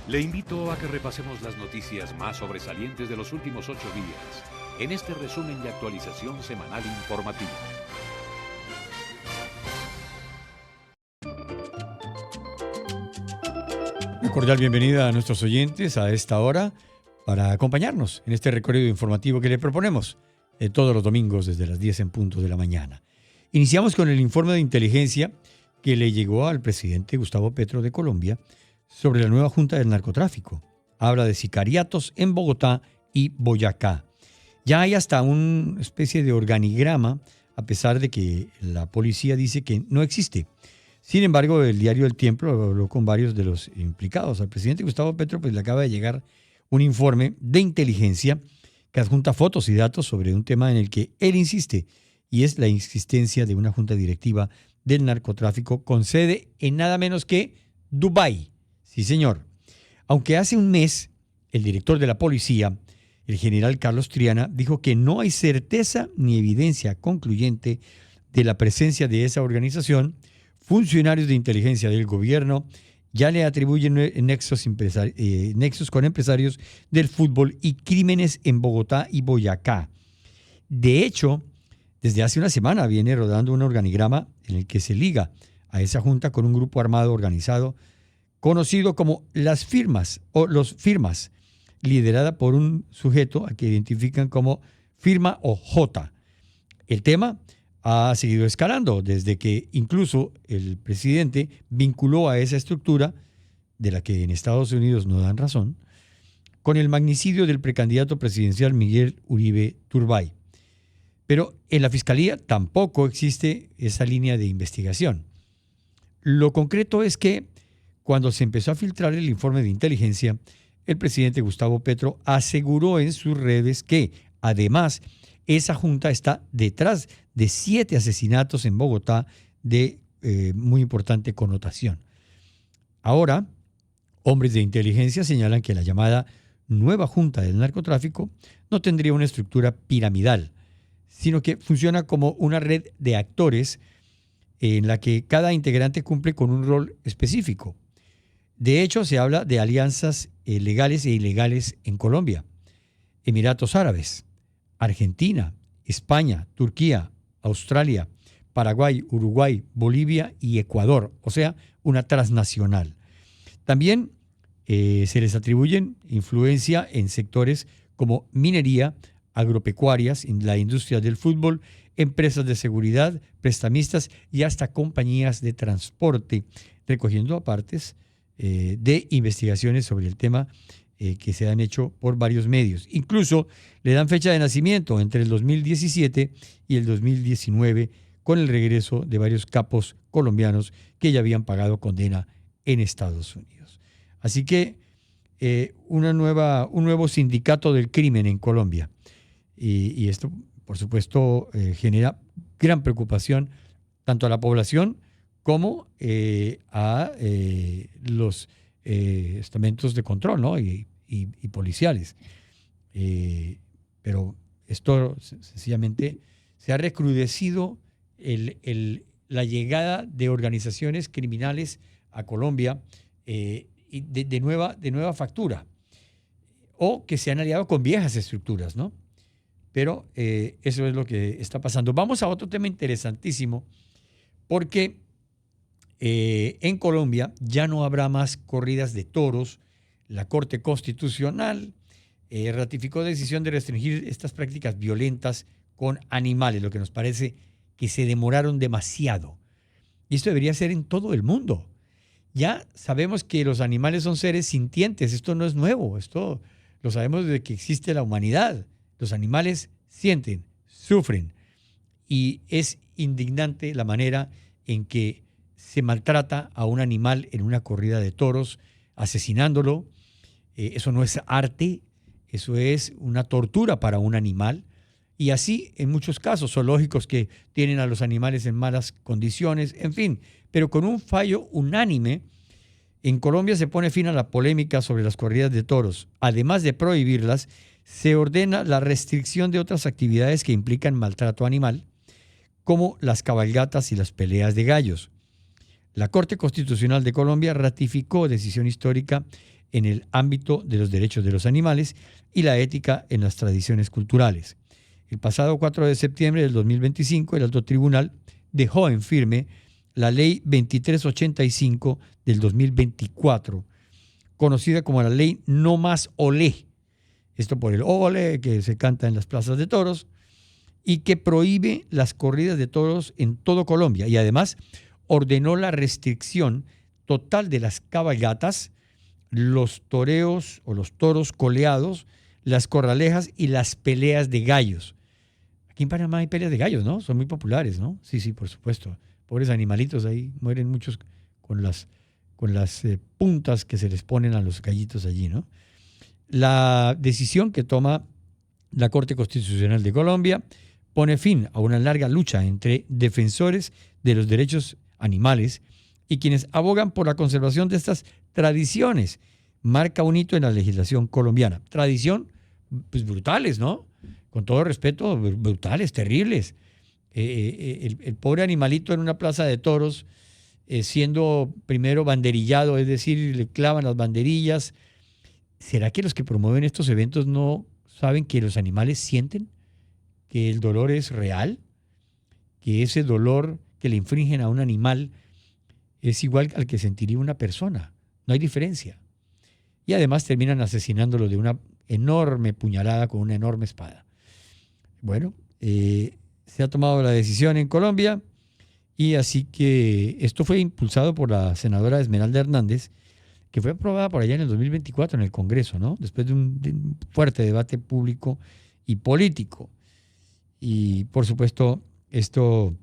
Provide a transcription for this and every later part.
Le invito a que repasemos las noticias más sobresalientes de los últimos 8 días en este resumen de actualización semanal informativa. Una cordial bienvenida a nuestros oyentes a esta hora para acompañarnos en este recorrido informativo que le proponemos todos los domingos desde las 10 en punto de la mañana. Iniciamos con el informe de inteligencia que le llegó al presidente Gustavo Petro de Colombia sobre la nueva Junta del Narcotráfico. Habla de sicariatos en Bogotá y Boyacá. Ya hay hasta una especie de organigrama, a pesar de que la policía dice que no existe. Sin embargo, el diario El Tiempo habló con varios de los implicados. Al presidente Gustavo Petro le acaba de llegar un informe de inteligencia que adjunta fotos y datos sobre un tema en el que él insiste, y es la existencia de una junta directiva del narcotráfico con sede en nada menos que Dubái. Sí, señor. Aunque hace un mes el director de la policía, el general Carlos Triana, dijo que no hay certeza ni evidencia concluyente de la presencia de esa organización, funcionarios de inteligencia del gobierno ya le atribuyen nexos con empresarios del fútbol y crímenes en Bogotá y Boyacá. De hecho, desde hace una semana viene rodando un organigrama en el que se liga a esa junta con un grupo armado organizado conocido como las firmas o los firmas, liderada por un sujeto al que identifican como Firma OJ. El tema ha seguido escalando desde que incluso el presidente vinculó a esa estructura, de la que en Estados Unidos no dan razón, con el magnicidio del precandidato presidencial Miguel Uribe Turbay. Pero en la Fiscalía tampoco existe esa línea de investigación. Lo concreto es que cuando se empezó a filtrar el informe de inteligencia, el presidente Gustavo Petro aseguró en sus redes que, además, esa junta está detrás de 7 asesinatos en Bogotá de muy importante connotación. Ahora, hombres de inteligencia señalan que la llamada nueva junta del narcotráfico no tendría una estructura piramidal, sino que funciona como una red de actores en la que cada integrante cumple con un rol específico. De hecho, se habla de alianzas legales e ilegales en Colombia, Emiratos Árabes, Argentina, España, Turquía, Australia, Paraguay, Uruguay, Bolivia y Ecuador, o sea, una transnacional. También se les atribuyen influencia en sectores como minería, agropecuarias, en la industria del fútbol, empresas de seguridad, prestamistas y hasta compañías de transporte, recogiendo apartes de investigaciones sobre el tema que se han hecho por varios medios. Incluso le dan fecha de nacimiento entre el 2017 y el 2019 con el regreso de varios capos colombianos que ya habían pagado condena en Estados Unidos. Así que un nuevo sindicato del crimen en Colombia. Y esto, por supuesto, genera gran preocupación tanto a la población como a los estamentos de control, ¿no? y policiales. Pero esto sencillamente se ha recrudecido la llegada de organizaciones criminales a Colombia y de nueva factura, o que se han aliado con viejas estructuras, ¿no? Pero eso es lo que está pasando. Vamos a otro tema interesantísimo, porque en Colombia ya no habrá más corridas de toros. La Corte Constitucional ratificó decisión de restringir estas prácticas violentas con animales, lo que nos parece que se demoraron demasiado. Y esto debería ser en todo el mundo. Ya sabemos que los animales son seres sintientes, esto no es nuevo, esto lo sabemos desde que existe la humanidad. Los animales sienten, sufren, y es indignante la manera en que se maltrata a un animal en una corrida de toros, asesinándolo. Eso no es arte, eso es una tortura para un animal. Y así en muchos casos, zoológicos que tienen a los animales en malas condiciones, en fin. Pero con un fallo unánime, en Colombia se pone fin a la polémica sobre las corridas de toros. Además de prohibirlas, se ordena la restricción de otras actividades que implican maltrato animal, como las cabalgatas y las peleas de gallos. La Corte Constitucional de Colombia ratificó decisión histórica en el ámbito de los derechos de los animales y la ética en las tradiciones culturales. El pasado 4 de septiembre del 2025, el Alto Tribunal dejó en firme la Ley 2385 del 2024, conocida como la Ley No Más Olé. Esto por el ole que se canta en las plazas de toros y que prohíbe las corridas de toros en todo Colombia y además ordenó la restricción total de las cabalgatas, los toreos o los toros coleados, las corralejas y las peleas de gallos. Aquí en Panamá hay peleas de gallos, ¿no? Son muy populares, ¿no? Sí, por supuesto. Pobres animalitos ahí, mueren muchos con las puntas que se les ponen a los gallitos allí, ¿no? La decisión que toma la Corte Constitucional de Colombia pone fin a una larga lucha entre defensores de los derechos animales y quienes abogan por la conservación de estas tradiciones. Marca un hito en la legislación colombiana. Tradición, pues brutales, ¿no? Con todo respeto, brutales, terribles. El pobre animalito en una plaza de toros, siendo primero banderillado, es decir, le clavan las banderillas. ¿Será que los que promueven estos eventos no saben que los animales sienten? ¿Que el dolor es real? ¿Que ese dolor que le infringen a un animal es igual al que sentiría una persona? No hay diferencia. Y además terminan asesinándolo de una enorme puñalada con una enorme espada. Bueno, se ha tomado la decisión en Colombia y así que esto fue impulsado por la senadora Esmeralda Hernández, que fue aprobada por allá en el 2024 en el Congreso, ¿no? Después de un fuerte debate público y político. Y por supuesto, esto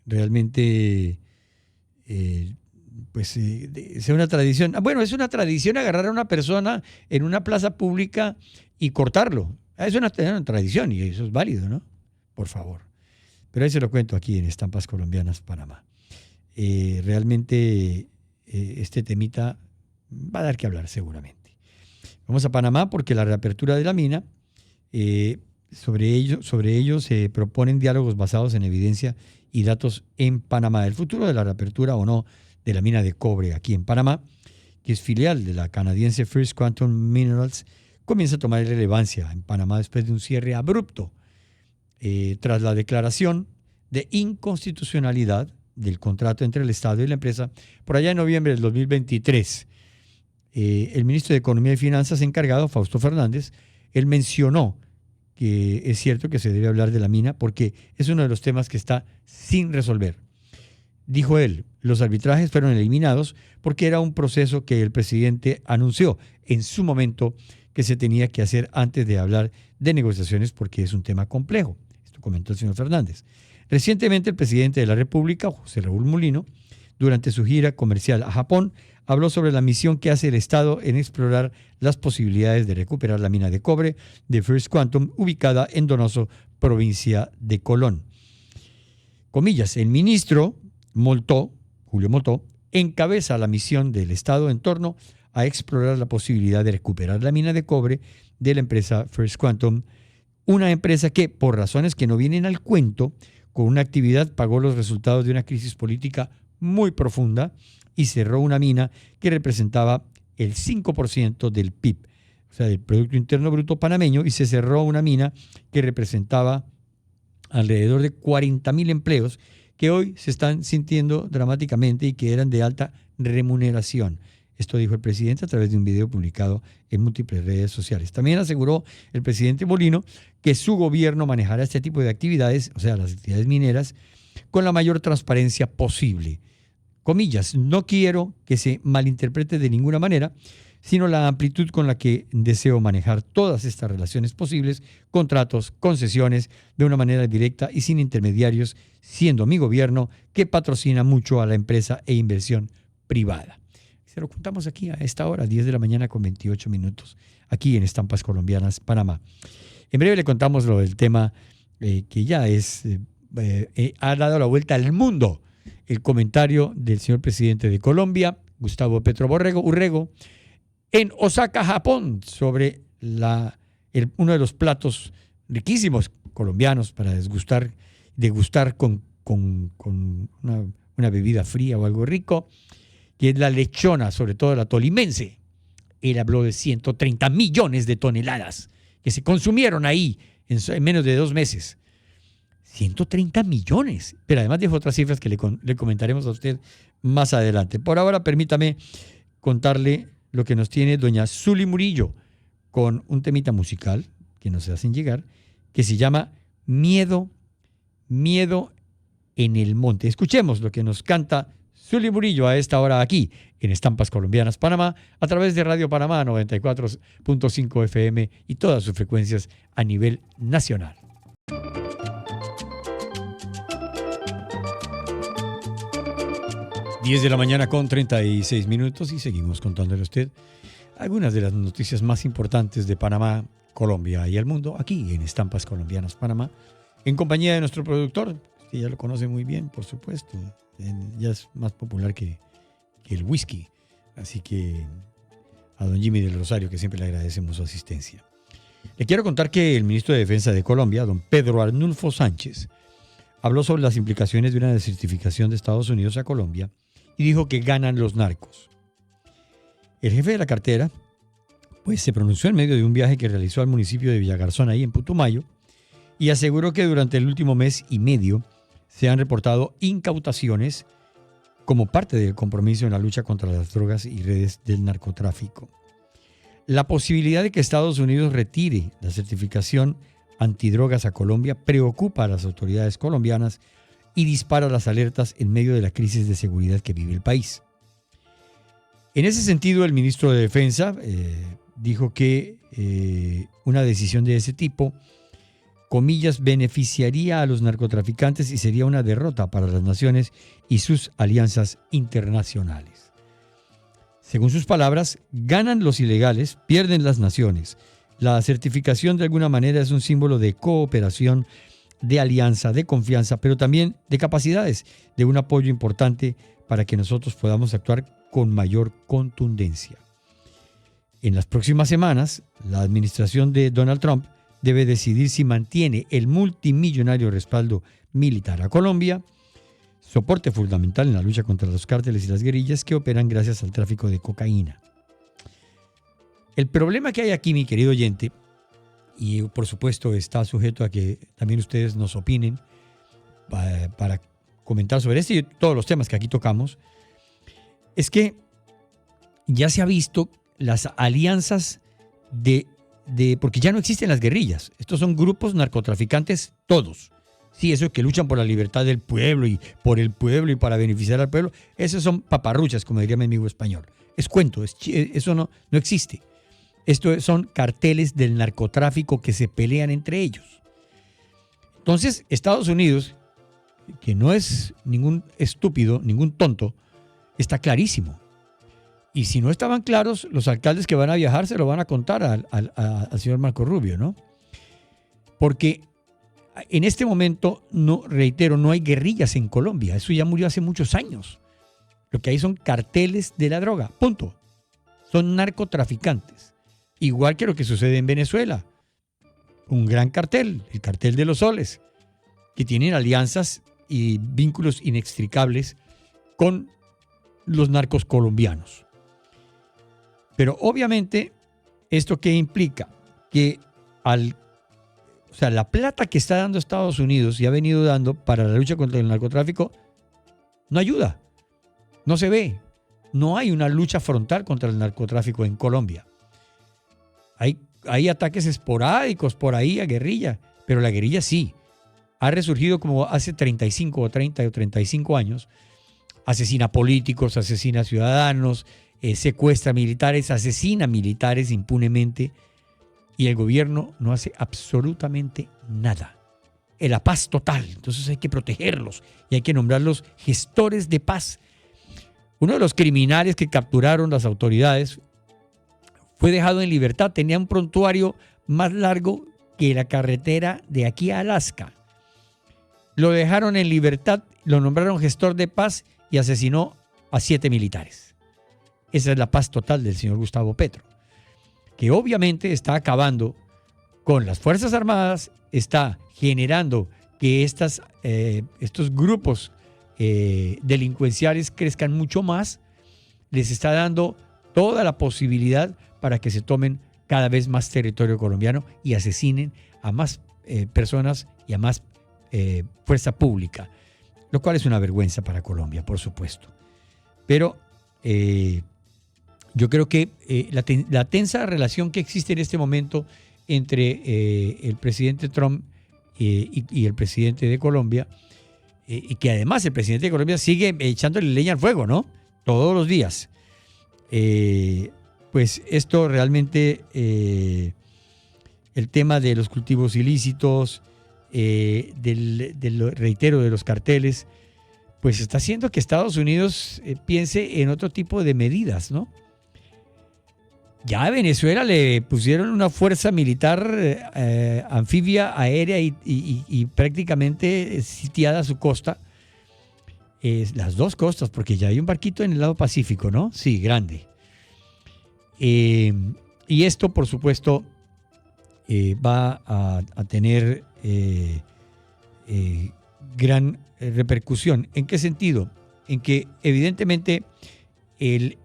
realmente es una tradición. Bueno, es una tradición agarrar a una persona en una plaza pública y cortarlo. Es una tradición y eso es válido, ¿no? Por favor. Pero ahí se lo cuento aquí en Estampas Colombianas, Panamá. Realmente este temita va a dar que hablar seguramente. Vamos a Panamá porque la reapertura de la mina, sobre ello se proponen diálogos basados en evidencia y datos en Panamá. El futuro de la reapertura o no de la mina de cobre aquí en Panamá, que es filial de la canadiense First Quantum Minerals, comienza a tomar relevancia en Panamá después de un cierre abrupto tras la declaración de inconstitucionalidad del contrato entre el Estado y la empresa por allá en noviembre del 2023. El ministro de Economía y Finanzas encargado, Fausto Fernández, él mencionó que es cierto que se debe hablar de la mina porque es uno de los temas que está sin resolver. Dijo él, los arbitrajes fueron eliminados porque era un proceso que el presidente anunció en su momento que se tenía que hacer antes de hablar de negociaciones porque es un tema complejo. Esto comentó el señor Fernández. Recientemente el presidente de la República, José Raúl Mulino, durante su gira comercial a Japón, habló sobre la misión que hace el Estado en explorar las posibilidades de recuperar la mina de cobre de First Quantum, ubicada en Donoso, provincia de Colón. Comillas, el ministro Julio Moltó, encabeza la misión del Estado en torno a explorar la posibilidad de recuperar la mina de cobre de la empresa First Quantum, una empresa que, por razones que no vienen al cuento, con una actividad pagó los resultados de una crisis política muy profunda y cerró una mina que representaba el 5% del PIB, o sea, del Producto Interno Bruto panameño, y se cerró una mina que representaba alrededor de 40.000 empleos que hoy se están sintiendo dramáticamente y que eran de alta remuneración. Esto dijo el presidente a través de un video publicado en múltiples redes sociales. También aseguró el presidente Molino que su gobierno manejará este tipo de actividades, o sea, las actividades mineras, con la mayor transparencia posible. Comillas, no quiero que se malinterprete de ninguna manera, sino la amplitud con la que deseo manejar todas estas relaciones posibles, contratos, concesiones, de una manera directa y sin intermediarios, siendo mi gobierno que patrocina mucho a la empresa e inversión privada. Se lo contamos aquí a esta hora, 10 de la mañana con 28 minutos, aquí en Estampas Colombianas, Panamá. En breve le contamos lo del tema que ya ha dado la vuelta al mundo, el comentario del señor presidente de Colombia, Gustavo Petro Urrego, en Osaka, Japón, sobre uno de los platos riquísimos colombianos para degustar con una bebida fría o algo rico, que es la lechona, sobre todo la tolimense. Él habló de 130 millones de toneladas que se consumieron ahí en menos de 2 meses. 130 millones. Pero además dijo otras cifras que le comentaremos a usted más adelante. Por ahora, permítame contarle lo que nos tiene doña Zuli Murillo con un temita musical que nos hacen llegar, que se llama Miedo, Miedo en el Monte. Escuchemos lo que nos canta Zuli Murillo a esta hora aquí en Estampas Colombianas Panamá, a través de Radio Panamá 94.5 FM y todas sus frecuencias a nivel nacional. Diez de la mañana con 36 minutos y seguimos contándole a usted algunas de las noticias más importantes de Panamá, Colombia y el mundo aquí en Estampas Colombianas Panamá, en compañía de nuestro productor, que ya lo conoce muy bien, por supuesto. Ya es más popular que el whisky. Así que a don Jimmy del Rosario, que siempre le agradecemos su asistencia. Le quiero contar que el ministro de Defensa de Colombia, don Pedro Arnulfo Sánchez, habló sobre las implicaciones de una desertificación de Estados Unidos a Colombia y dijo que ganan los narcos. El jefe de la cartera pues, se pronunció en medio de un viaje que realizó al municipio de Villagarzón, ahí en Putumayo, y aseguró que durante el último mes y medio se han reportado incautaciones como parte del compromiso en la lucha contra las drogas y redes del narcotráfico. La posibilidad de que Estados Unidos retire la certificación antidrogas a Colombia preocupa a las autoridades colombianas y dispara las alertas en medio de la crisis de seguridad que vive el país. En ese sentido, el ministro de Defensa dijo que una decisión de ese tipo, comillas, beneficiaría a los narcotraficantes y sería una derrota para las naciones y sus alianzas internacionales. Según sus palabras, ganan los ilegales, pierden las naciones. La certificación de alguna manera es un símbolo de cooperación, de alianza, de confianza, pero también de capacidades, de un apoyo importante para que nosotros podamos actuar con mayor contundencia. En las próximas semanas, la administración de Donald Trump debe decidir si mantiene el multimillonario respaldo militar a Colombia, soporte fundamental en la lucha contra los cárteles y las guerrillas que operan gracias al tráfico de cocaína. El problema que hay aquí, mi querido oyente, y por supuesto está sujeto a que también ustedes nos opinen para comentar sobre este y todos los temas que aquí tocamos, es que ya se ha visto las alianzas porque ya no existen las guerrillas. Estos son grupos narcotraficantes todos. Sí, esos que luchan por la libertad del pueblo y por el pueblo y para beneficiar al pueblo, esos son paparruchas, como diría mi amigo español. Es cuento, eso no existe. Estos son carteles del narcotráfico que se pelean entre ellos. Entonces, Estados Unidos, que no es ningún estúpido, ningún tonto, está clarísimo. Y si no estaban claros, los alcaldes que van a viajar se lo van a contar al señor Marco Rubio, ¿no? Porque en este momento, reitero, no hay guerrillas en Colombia. Eso ya murió hace muchos años. Lo que hay son carteles de la droga, punto. Son narcotraficantes. Igual que lo que sucede en Venezuela. Un gran cartel, el cartel de los soles, que tienen alianzas y vínculos inextricables con los narcos colombianos. Pero obviamente, ¿esto qué implica? Que la plata que está dando Estados Unidos y ha venido dando para la lucha contra el narcotráfico no ayuda, no se ve. No hay una lucha frontal contra el narcotráfico en Colombia. Hay ataques esporádicos por ahí a guerrilla, pero la guerrilla sí. Ha resurgido como hace 35 o 30 o 35 años. Asesina políticos, asesina ciudadanos, secuestra militares, asesina militares impunemente. Y el gobierno no hace absolutamente nada. La paz total. Entonces hay que protegerlos y hay que nombrarlos gestores de paz. Uno de los criminales que capturaron las autoridades fue dejado en libertad. Tenía un prontuario más largo que la carretera de aquí a Alaska. Lo dejaron en libertad, lo nombraron gestor de paz y asesinó a 7 militares. Esa es la paz total del señor Gustavo Petro, que obviamente está acabando con las Fuerzas Armadas, está generando que estos grupos delincuenciales crezcan mucho más les está dando toda la posibilidad para que se tomen cada vez más territorio colombiano y asesinen a más personas y a más fuerza pública, lo cual es una vergüenza para Colombia, por supuesto. Pero yo creo que la tensa relación que existe en este momento entre el presidente Trump y el presidente de Colombia, y que además el presidente de Colombia sigue echándole leña al fuego, ¿no? Todos los días. Pues esto realmente, el tema de los cultivos ilícitos, reitero, de los carteles, pues está haciendo que Estados Unidos piense en otro tipo de medidas, ¿no? Ya a Venezuela le pusieron una fuerza militar anfibia, aérea y prácticamente sitiada a su costa. Las dos costas, porque ya hay un barquito en el lado Pacífico, ¿no? Sí, grande. Y esto, por supuesto, va a tener gran repercusión. ¿En qué sentido? En que evidentemente el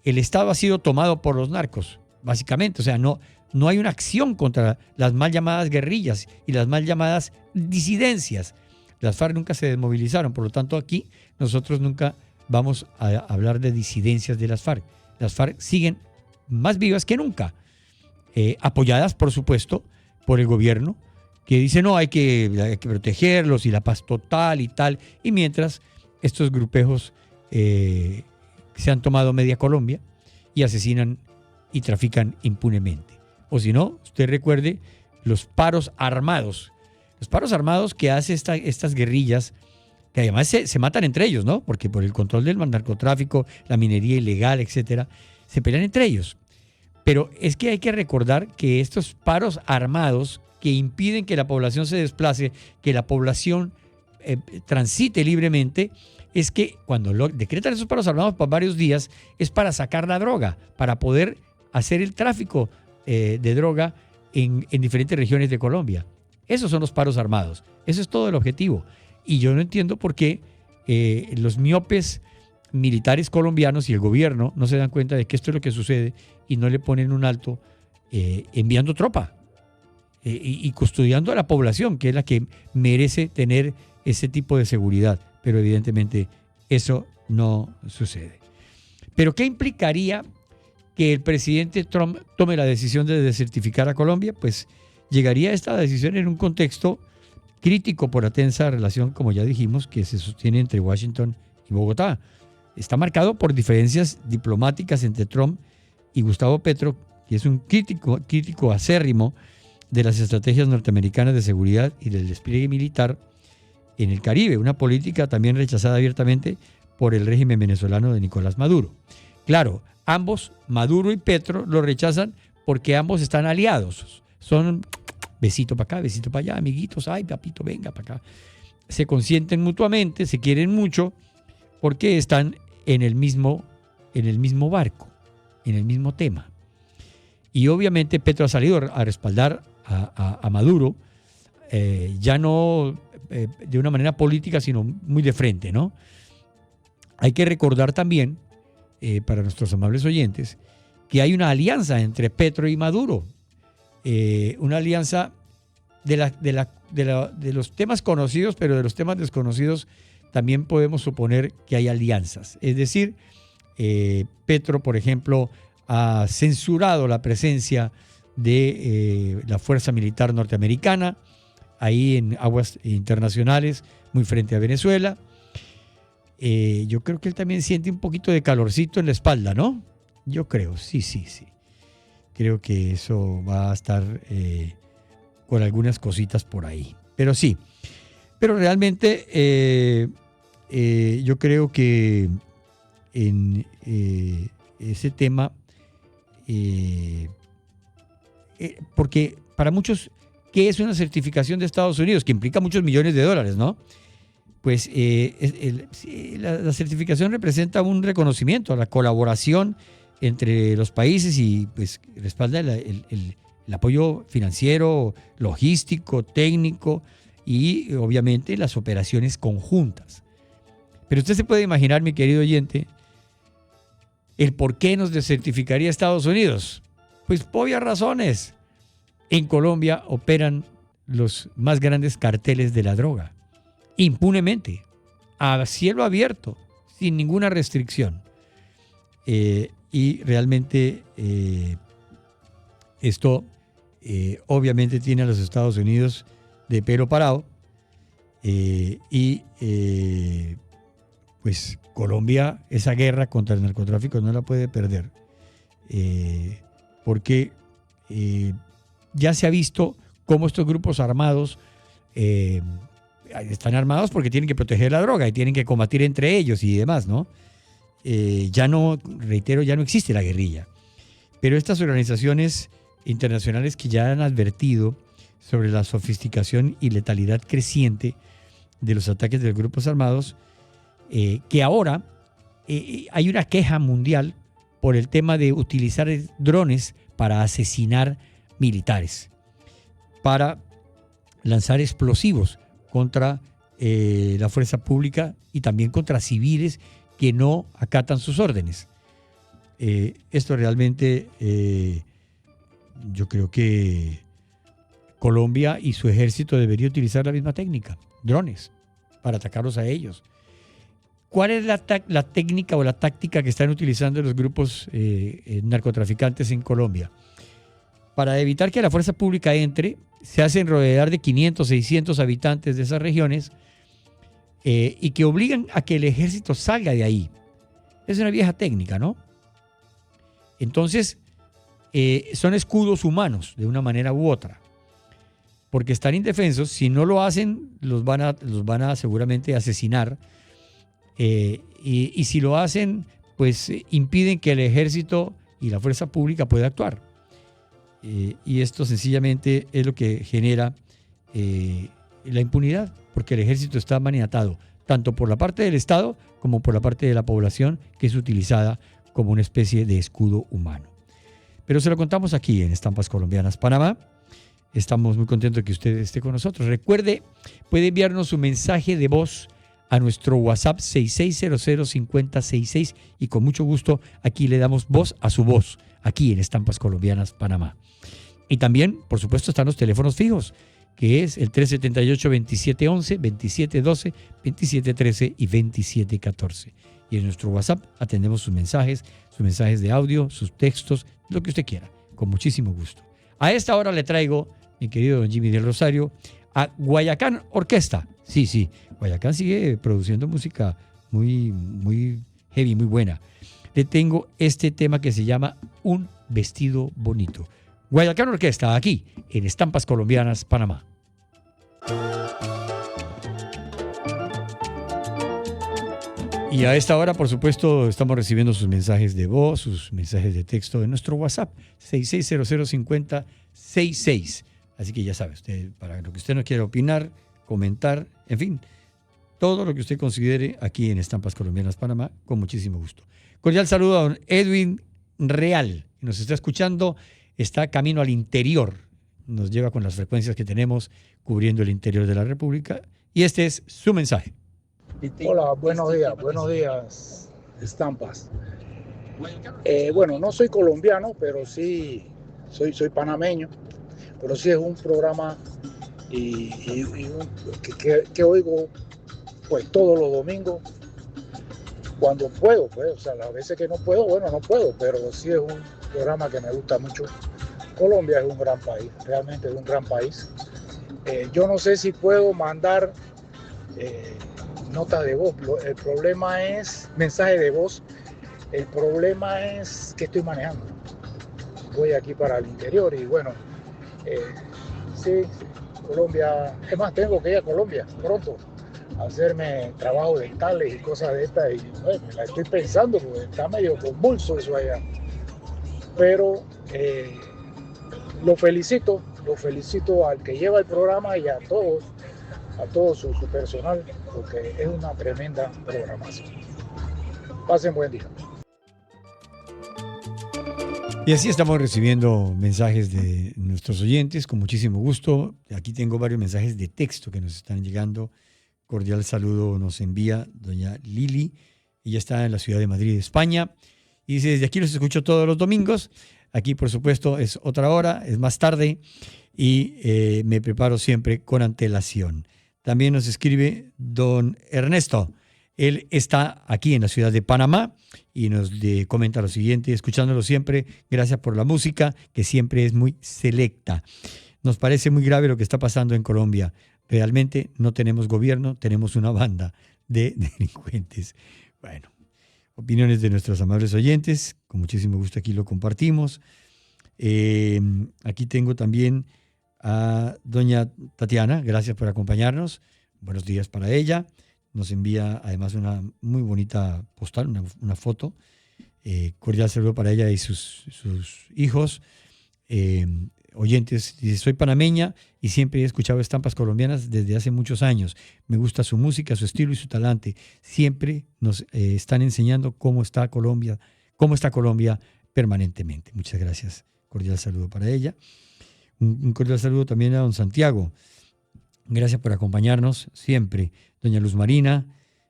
Estado ha sido tomado por los narcos, básicamente. O sea, no hay una acción contra las mal llamadas guerrillas y las mal llamadas disidencias. Las FARC nunca se desmovilizaron, por lo tanto aquí nosotros nunca vamos a hablar de disidencias de las FARC. Las FARC siguen más vivas que nunca, apoyadas, por supuesto, por el gobierno, que dice no, hay que protegerlos y la paz total y tal, y mientras estos grupejos se han tomado media Colombia y asesinan y trafican impunemente. O si no, usted recuerde los paros armados que hace estas guerrillas, que además se matan entre ellos, ¿no? Porque por el control del narcotráfico, la minería ilegal, etcétera, se pelean entre ellos. Pero es que hay que recordar que estos paros armados que impiden que la población se desplace, que la población transite libremente, es que cuando decretan esos paros armados por varios días es para sacar la droga, para poder hacer el tráfico de droga en diferentes regiones de Colombia. Esos son los paros armados. Eso es todo el objetivo. Y yo no entiendo por qué los miopes militares colombianos y el gobierno no se dan cuenta de que esto es lo que sucede y no le ponen un alto enviando tropa y custodiando a la población, que es la que merece tener ese tipo de seguridad. Pero evidentemente eso no sucede. ¿Pero qué implicaría que el presidente Trump tome la decisión de desertificar a Colombia? Pues llegaría esta decisión en un contexto crítico por la tensa relación, como ya dijimos, que se sostiene entre Washington y Bogotá. Está marcado por diferencias diplomáticas entre Trump y Gustavo Petro, que es un crítico acérrimo de las estrategias norteamericanas de seguridad y del despliegue militar en el Caribe, una política también rechazada abiertamente por el régimen venezolano de Nicolás Maduro. Claro, ambos, Maduro y Petro, lo rechazan porque ambos están aliados. Son besito para acá, besito para allá, amiguitos, ay, papito, venga para acá. Se consienten mutuamente, se quieren mucho, porque están en el mismo barco, en el mismo tema. Y obviamente Petro ha salido a respaldar a Maduro, ya no de una manera política, sino muy de frente, ¿no? Hay que recordar también, para nuestros amables oyentes, que hay una alianza entre Petro y Maduro, una alianza de los temas conocidos, pero de los temas desconocidos también podemos suponer que hay alianzas. Es decir, Petro, por ejemplo, ha censurado la presencia de la fuerza militar norteamericana ahí en aguas internacionales, muy frente a Venezuela. Yo creo que él también siente un poquito de calorcito en la espalda, ¿no? Yo creo, sí. Creo que eso va a estar con algunas cositas por ahí. Pero sí, pero realmente yo creo que en ese tema, porque para muchos, ¿qué es una certificación de Estados Unidos? Que implica muchos millones de dólares, ¿no? Pues la certificación representa un reconocimiento a la colaboración entre los países y pues respalda el apoyo financiero, logístico, técnico y obviamente las operaciones conjuntas. Pero usted se puede imaginar, mi querido oyente, ¿El por qué nos desertificaría Estados Unidos? Pues por obvias razones. En Colombia operan los más grandes carteles de la droga, impunemente, a cielo abierto, sin ninguna restricción. Y realmente esto obviamente tiene a los Estados Unidos de pelo parado. Pues Colombia, esa guerra contra el narcotráfico no la puede perder, porque ya se ha visto cómo estos grupos armados están armados porque tienen que proteger la droga y tienen que combatir entre ellos y demás, ¿no? Ya no, reitero, ya no existe la guerrilla. Pero estas organizaciones internacionales que ya han advertido sobre la sofisticación y letalidad creciente de los ataques de los grupos armados, que ahora hay una queja mundial por el tema de utilizar drones para asesinar militares, para lanzar explosivos contra la fuerza pública y también contra civiles que no acatan sus órdenes. Esto realmente yo creo que Colombia y su ejército debería utilizar la misma técnica, drones, para atacarlos a ellos. ¿Cuál es la técnica o la táctica que están utilizando los grupos narcotraficantes en Colombia? Para evitar que la fuerza pública entre, se hacen rodear de 500, 600 habitantes de esas regiones y que obligan a que el ejército salga de ahí. Es una vieja técnica, ¿no? Entonces, son escudos humanos, de una manera u otra. Porque están indefensos, si no lo hacen, los van a seguramente asesinar. Y si lo hacen, pues impiden que el ejército y la fuerza pública pueda actuar. Y esto sencillamente es lo que genera la impunidad, porque el ejército está maniatado, tanto por la parte del Estado como por la parte de la población, que es utilizada como una especie de escudo humano. Pero se lo contamos aquí en Estampas Colombianas Panamá. Estamos muy contentos de que usted esté con nosotros. Recuerde, puede enviarnos su mensaje de voz a nuestro WhatsApp 66005066 y con mucho gusto aquí le damos voz a su voz, aquí en Estampas Colombianas Panamá. Y también, por supuesto, están los teléfonos fijos, que es el 378-2711, 2712, 2713 y 2714. Y en nuestro WhatsApp atendemos sus mensajes de audio, sus textos, lo que usted quiera, con muchísimo gusto. A esta hora le traigo, mi querido don Jimmy del Rosario, a Guayacán Orquesta. Sí, Guayacán sigue produciendo música muy, muy heavy, muy buena. Le tengo este tema que se llama Un Vestido Bonito. Guayacán Orquesta, aquí, en Estampas Colombianas, Panamá. Y a esta hora, por supuesto, estamos recibiendo sus mensajes de voz, sus mensajes de texto en nuestro WhatsApp, 66005066. Así que ya sabe, usted, para lo que usted no quiera opinar, comentar, en fin, todo lo que usted considere aquí en Estampas Colombianas Panamá, con muchísimo gusto. Cordial saludo a don Edwin Real, que nos está escuchando, está camino al interior, nos lleva con las frecuencias que tenemos cubriendo el interior de la República, y este es su mensaje. Hola, buenos días, Estampas. Bueno, no soy colombiano, pero sí soy panameño, pero sí es un programa que oigo pues todos los domingos cuando puedo, pues, o sea, las veces que no puedo, bueno, no puedo, pero sí es un programa que me gusta mucho. Colombia es un gran país, realmente es un gran país. Yo no sé si puedo mandar nota de voz, el problema es mensaje de voz, el problema es que estoy manejando. Voy aquí para el interior y bueno, sí, Colombia, es más, tengo que ir a Colombia pronto a hacerme trabajo dentales y cosas de estas y bueno, la estoy pensando porque está medio convulso eso allá. Pero lo felicito al que lleva el programa y a todo su personal, porque es una tremenda programación. Pasen buen día. Y así estamos recibiendo mensajes de nuestros oyentes con muchísimo gusto. Aquí tengo varios mensajes de texto que nos están llegando. Cordial saludo nos envía doña Lili. Ella está en la ciudad de Madrid, España. Y dice, desde aquí los escucho todos los domingos. Aquí, por supuesto, es otra hora, es más tarde y me preparo siempre con antelación. También nos escribe don Ernesto. Él está aquí en la ciudad de Panamá y nos comenta lo siguiente, escuchándolo siempre, gracias por la música, que siempre es muy selecta. Nos parece muy grave lo que está pasando en Colombia. Realmente no tenemos gobierno, tenemos una banda de delincuentes. Bueno, opiniones de nuestros amables oyentes, con muchísimo gusto aquí lo compartimos. Aquí tengo también a doña Tatiana, gracias por acompañarnos. Buenos días para ella. Nos envía además una muy bonita postal, una foto. Cordial saludo para ella y sus hijos. Oyentes, dice, soy panameña y siempre he escuchado estampas colombianas desde hace muchos años. Me gusta su música, su estilo y su talante. Siempre nos están enseñando cómo está Colombia permanentemente. Muchas gracias. Cordial saludo para ella. Un cordial saludo también a don Santiago. Gracias por acompañarnos siempre. Doña Luz Marina,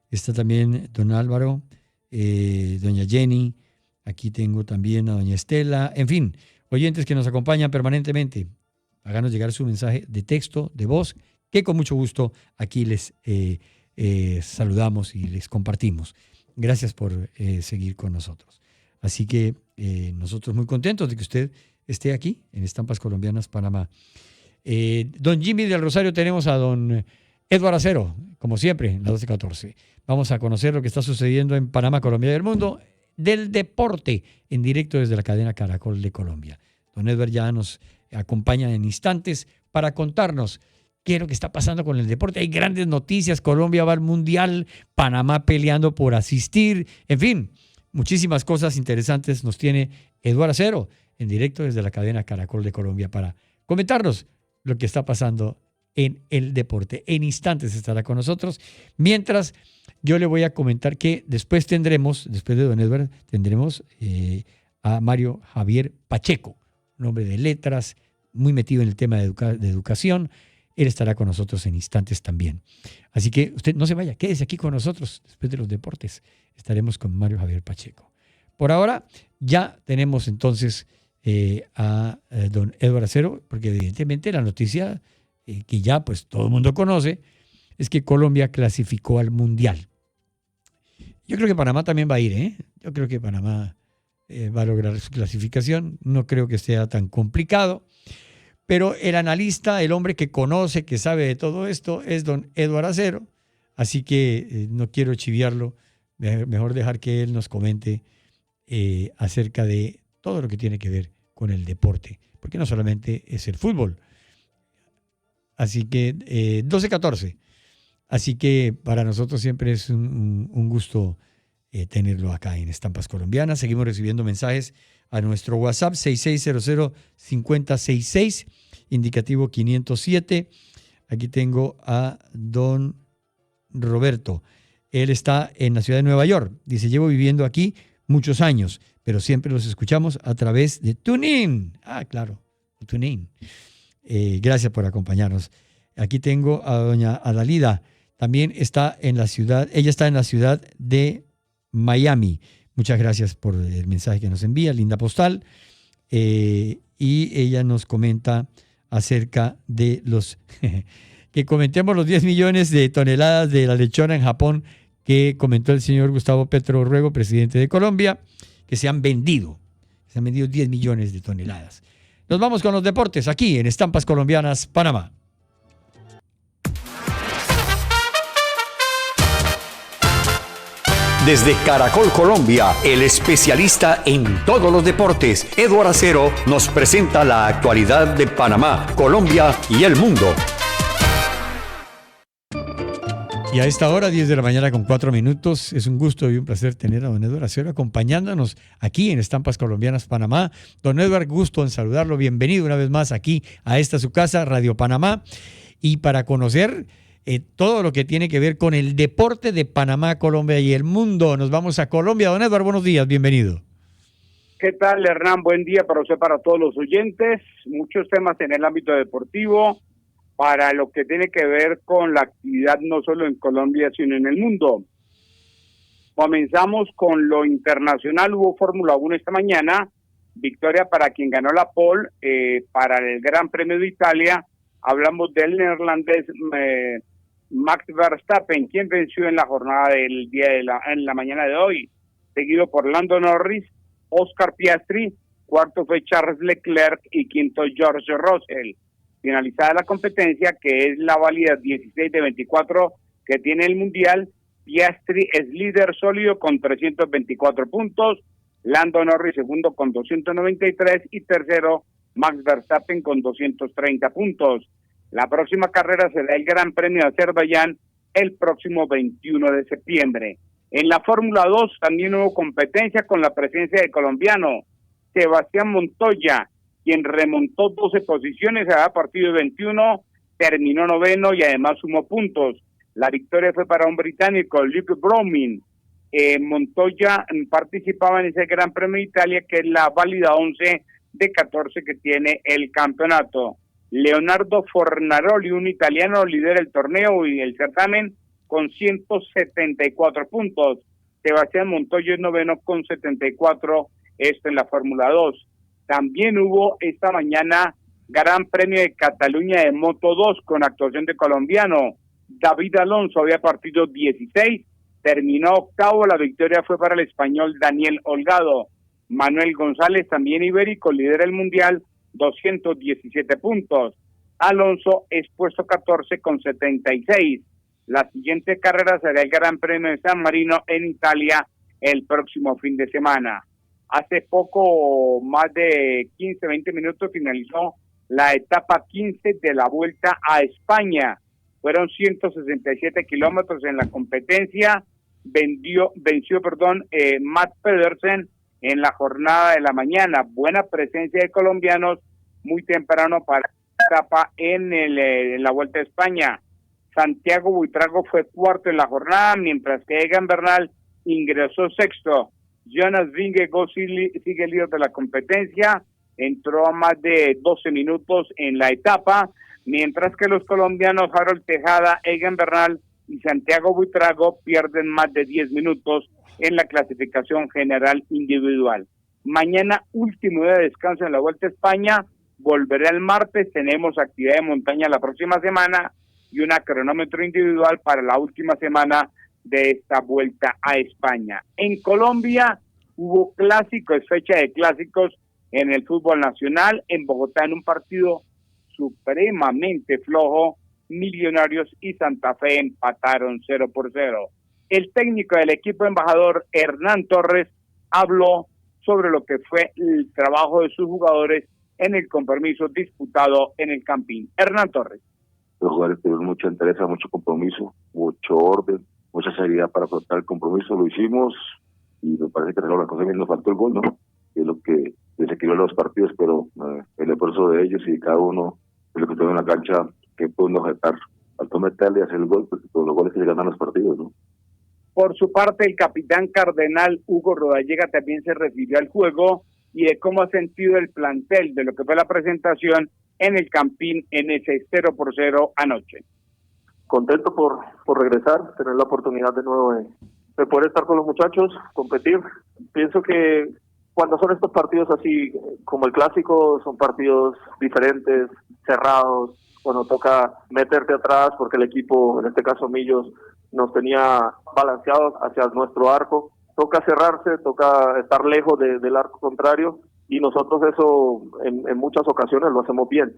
está también don Álvaro, doña Jenny, aquí tengo también a doña Estela, en fin, oyentes que nos acompañan permanentemente. Háganos llegar su mensaje de texto, de voz, que con mucho gusto aquí les saludamos y les compartimos. Gracias por seguir con nosotros. Así que nosotros muy contentos de que usted esté aquí en Estampas Colombianas Panamá. Don Jimmy del Rosario, tenemos a don Eduardo Acero, como siempre, en la 12:14. Vamos a conocer lo que está sucediendo en Panamá, Colombia y el mundo del deporte en directo desde la cadena Caracol de Colombia. Don Edward ya nos acompaña en instantes para contarnos qué es lo que está pasando con el deporte. Hay grandes noticias, Colombia va al Mundial, Panamá peleando por asistir, en fin, muchísimas cosas interesantes nos tiene Eduardo Acero en directo desde la cadena Caracol de Colombia para comentarnos lo que está pasando en el deporte. En instantes estará con nosotros. Mientras, yo le voy a comentar que después de don Edward, tendremos a Mario Javier Pacheco, un hombre de letras, muy metido en el tema de educación. Él estará con nosotros en instantes también. Así que usted no se vaya, quédese aquí con nosotros. Después de los deportes estaremos con Mario Javier Pacheco. Por ahora, ya tenemos entonces a don Eduardo Acero, porque evidentemente la noticia que ya pues todo el mundo conoce es que Colombia clasificó al Mundial. Yo creo que Panamá también va a ir, Yo creo que Panamá va a lograr su clasificación. No creo que sea tan complicado, pero el analista, el hombre que conoce, que sabe de todo esto, es don Eduardo Acero, así que no quiero chiviarlo, mejor dejar que él nos comente acerca de todo lo que tiene que ver con el deporte, porque no solamente es el fútbol. Así que 12:14. Así que para nosotros siempre es un gusto tenerlo acá en Estampas Colombianas. Seguimos recibiendo mensajes a nuestro WhatsApp 6600-5066, indicativo 507. Aquí tengo a don Roberto. Él está en la ciudad de Nueva York. Dice, llevo viviendo aquí muchos años, pero siempre los escuchamos a través de TuneIn. Ah, claro, TuneIn. Gracias por acompañarnos. Aquí tengo a doña Adalida. También está en la ciudad, ella está en la ciudad de Miami. Muchas gracias por el mensaje que nos envía, linda postal. Y ella nos comenta acerca de que comentemos los 10 millones de toneladas de la lechona en Japón que comentó el señor Gustavo Petro Ruego, presidente de Colombia, que se han vendido 10 millones de toneladas. Nos vamos con los deportes aquí en Estampas Colombianas, Panamá. Desde Caracol Colombia, el especialista en todos los deportes, Eduardo Acero, nos presenta la actualidad de Panamá, Colombia y el mundo. Y a esta hora, 10 de la mañana con 4 minutos, es un gusto y un placer tener a don Eduardo Acero acompañándonos aquí en Estampas Colombianas Panamá. Don Eduardo, gusto en saludarlo. Bienvenido una vez más aquí a esta su casa, Radio Panamá. Y para conocer todo lo que tiene que ver con el deporte de Panamá, Colombia y el mundo, nos vamos a Colombia. Don Eduardo, buenos días, bienvenido. ¿Qué tal, Hernán? Buen día para usted, para todos los oyentes. Muchos temas en el ámbito deportivo, para lo que tiene que ver con la actividad no solo en Colombia, sino en el mundo. Comenzamos con lo internacional. Hubo Fórmula 1 esta mañana, victoria para quien ganó la pole para el Gran Premio de Italia. Hablamos del neerlandés Max Verstappen, quien venció en la jornada del en la mañana de hoy, seguido por Lando Norris, Oscar Piastri, cuarto fue Charles Leclerc y quinto George Russell. Finalizada la competencia, que es la válida 16 de 24 que tiene el Mundial, Piastri es líder sólido con 324 puntos, Lando Norris segundo con 293 y tercero Max Verstappen con 230 puntos. La próxima carrera será el Gran Premio de Azerbaiyán el próximo 21 de septiembre. En la Fórmula 2 también hubo competencia con la presencia de colombiano Sebastián Montoya, quien remontó 12 posiciones a partido 21, terminó noveno y además sumó puntos. La victoria fue para un británico, Luke Browning. Montoya participaba en ese Gran Premio de Italia, que es la válida 11 de 14 que tiene el campeonato. Leonardo Fornaroli, un italiano, lidera el torneo y el certamen con 174 puntos. Sebastián Montoya es noveno con 74, esto en la Fórmula 2. También hubo esta mañana Gran Premio de Cataluña de Moto 2 con actuación de colombiano. David Alonso había partido 16, terminó octavo, la victoria fue para el español Daniel Holgado. Manuel González, también ibérico, lidera el mundial, 217 puntos. Alonso es puesto 14 con 76. La siguiente carrera será el Gran Premio de San Marino en Italia el próximo fin de semana. Hace poco, más de 15, 20 minutos, finalizó la etapa 15 de la Vuelta a España. Fueron 167 kilómetros en la competencia. Venció, Matt Pedersen en la jornada de la mañana. Buena presencia de colombianos muy temprano para la etapa en la Vuelta a España. Santiago Buitrago fue cuarto en la jornada, mientras que Egan Bernal ingresó sexto. Jonas Vingegaard sigue líder de la competencia, entró a más de 12 minutos en la etapa, mientras que los colombianos Harold Tejada, Egan Bernal y Santiago Buitrago pierden más de 10 minutos en la clasificación general individual. Mañana, último día de descanso en la Vuelta a España, volveré el martes, tenemos actividad de montaña la próxima semana y un cronómetro individual para la última semana de esta Vuelta a España. En Colombia hubo clásicos, fecha de clásicos en el fútbol nacional. En Bogotá, en un partido supremamente flojo, Millonarios y Santa Fe empataron 0-0. El técnico del equipo embajador, Hernán Torres, habló sobre lo que fue el trabajo de sus jugadores en el compromiso disputado en el Campín. Hernán Torres. Los jugadores tuvieron mucha entereza, mucho compromiso, mucho orden, mucha seriedad para afrontar el compromiso. Lo hicimos y me parece que la cosa bien, nos faltó el gol, ¿no? Que es lo que desequilibró los partidos, pero el esfuerzo de ellos y de cada uno de los que estuvo en la cancha, que pudo objetar, faltó meterle y hacer el gol, porque con los goles que se ganan los partidos, ¿no? Por su parte, el capitán cardenal Hugo Rodallega también se refirió al juego y de cómo ha sentido el plantel de lo que fue la presentación en el Campín en ese 0-0 anoche. Contento por regresar, tener la oportunidad de nuevo de poder estar con los muchachos, competir. Pienso que cuando son estos partidos así como el clásico, son partidos diferentes, cerrados, cuando toca meterte atrás porque el equipo, en este caso Millos, nos tenía balanceados hacia nuestro arco. Toca cerrarse, toca estar lejos del arco contrario y nosotros eso en muchas ocasiones lo hacemos bien.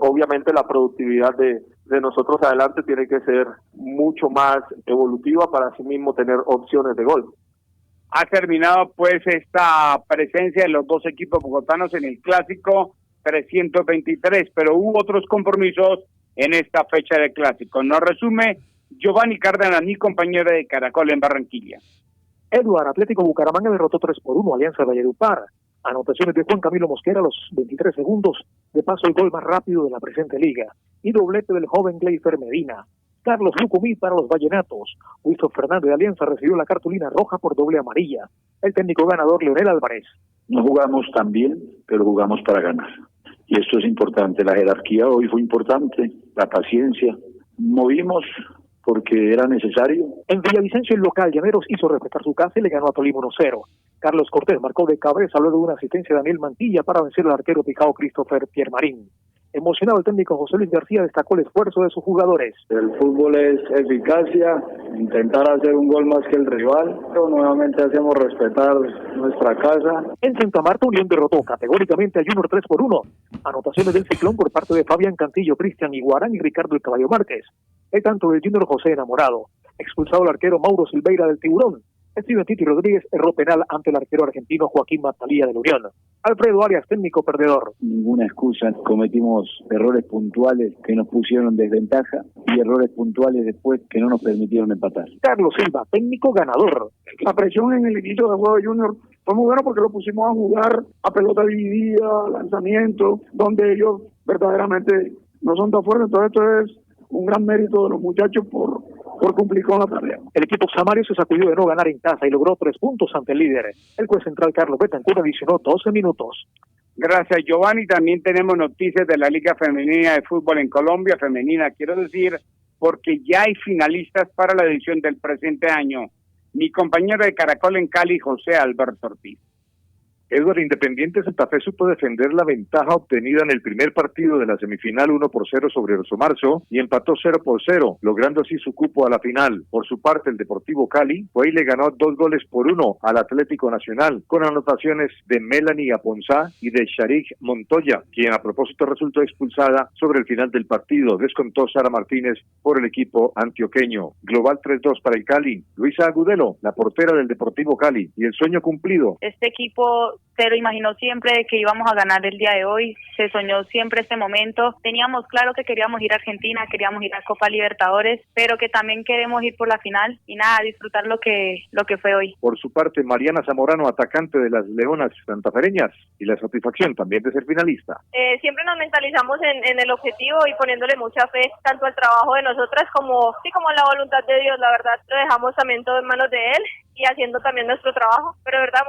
Obviamente la productividad de nosotros adelante tiene que ser mucho más evolutiva para así mismo tener opciones de gol. Ha terminado pues esta presencia de los dos equipos bogotanos en el clásico 323, pero hubo otros compromisos en esta fecha de clásico. Nos resume Giovanni Cárdenas, mi compañero de Caracol en Barranquilla. Eduard, Atlético Bucaramanga derrotó 3-1 Alianza Valledupar. Anotaciones de Juan Camilo Mosquera a los 23 segundos, de paso el gol más rápido de la presente liga, y doblete del joven Gleyfer Medina. Carlos Lucumí para los Vallenatos. Wilson Fernández de Alianza recibió la cartulina roja por doble amarilla. El técnico ganador Leonel Álvarez. No jugamos tan bien, pero jugamos para ganar. Y esto es importante. La jerarquía hoy fue importante, la paciencia. Movimos porque era necesario. En Villavicencio, el local Llaneros hizo respetar su casa y le ganó a Tolima 1-0. Carlos Cortés marcó de cabeza luego de una asistencia de Daniel Mantilla para vencer al arquero picado Christopher Piermarín. Emocionado, el técnico José Luis García destacó el esfuerzo de sus jugadores. El fútbol es eficacia, intentar hacer un gol más que el rival, pero nuevamente hacemos respetar nuestra casa. En Santa Marta, Unión derrotó categóricamente a Junior 3-1. Anotaciones del Ciclón por parte de Fabián Cantillo, Cristian Iguarán y Ricardo El Caballo Márquez. El tanto del Junior José Enamorado. Expulsado el arquero Mauro Silveira del Tiburón. Steven Titi Rodríguez erró penal ante el arquero argentino Joaquín Matalía del Unión. Alfredo Arias, técnico perdedor. Ninguna excusa, cometimos errores puntuales que nos pusieron en desventaja y errores puntuales después que no nos permitieron empatar. Carlos Silva, técnico ganador. La presión en el inicio del juego de Junior fue muy buena porque lo pusimos a jugar a pelota dividida, lanzamiento, donde ellos verdaderamente no son tan fuertes. Entonces esto es un gran mérito de los muchachos por cumplir con la tarea. El equipo Samario se sacudió de no ganar en casa y logró 3 puntos ante el líder. El juez central Carlos Betancur adicionó 12 minutos. Gracias, Giovanni. También tenemos noticias de la Liga Femenina de Fútbol en Colombia. Femenina, quiero decir, porque ya hay finalistas para la edición del presente año. Mi compañero de Caracol en Cali, José Alberto Ortiz. Edward, Independiente Santa Fe supo defender la ventaja obtenida en el primer partido de la semifinal 1-0 sobre Oso Marzo y empató 0-0, logrando así su cupo a la final. Por su parte, el Deportivo Cali fue y le ganó 2-1 al Atlético Nacional, con anotaciones de Melanie Aponzá y de Sharik Montoya, quien a propósito resultó expulsada sobre el final del partido. Descontó Sara Martínez por el equipo antioqueño. Global 3-2 para el Cali. Luisa Agudelo, la portera del Deportivo Cali, y el sueño cumplido. Este equipo se lo imaginó siempre que íbamos a ganar el día de hoy, se soñó siempre este momento, teníamos claro que queríamos ir a Argentina, queríamos ir a Copa Libertadores, pero que también queremos ir por la final y nada, disfrutar lo que fue hoy. Por su parte, Mariana Zamorano, atacante de las Leonas santafereñas, y la satisfacción también de ser finalista. Siempre nos mentalizamos en el objetivo y poniéndole mucha fe tanto al trabajo de nosotras como en la voluntad de Dios. La verdad, lo dejamos también todo en manos de Él y haciendo también nuestro trabajo, pero de verdad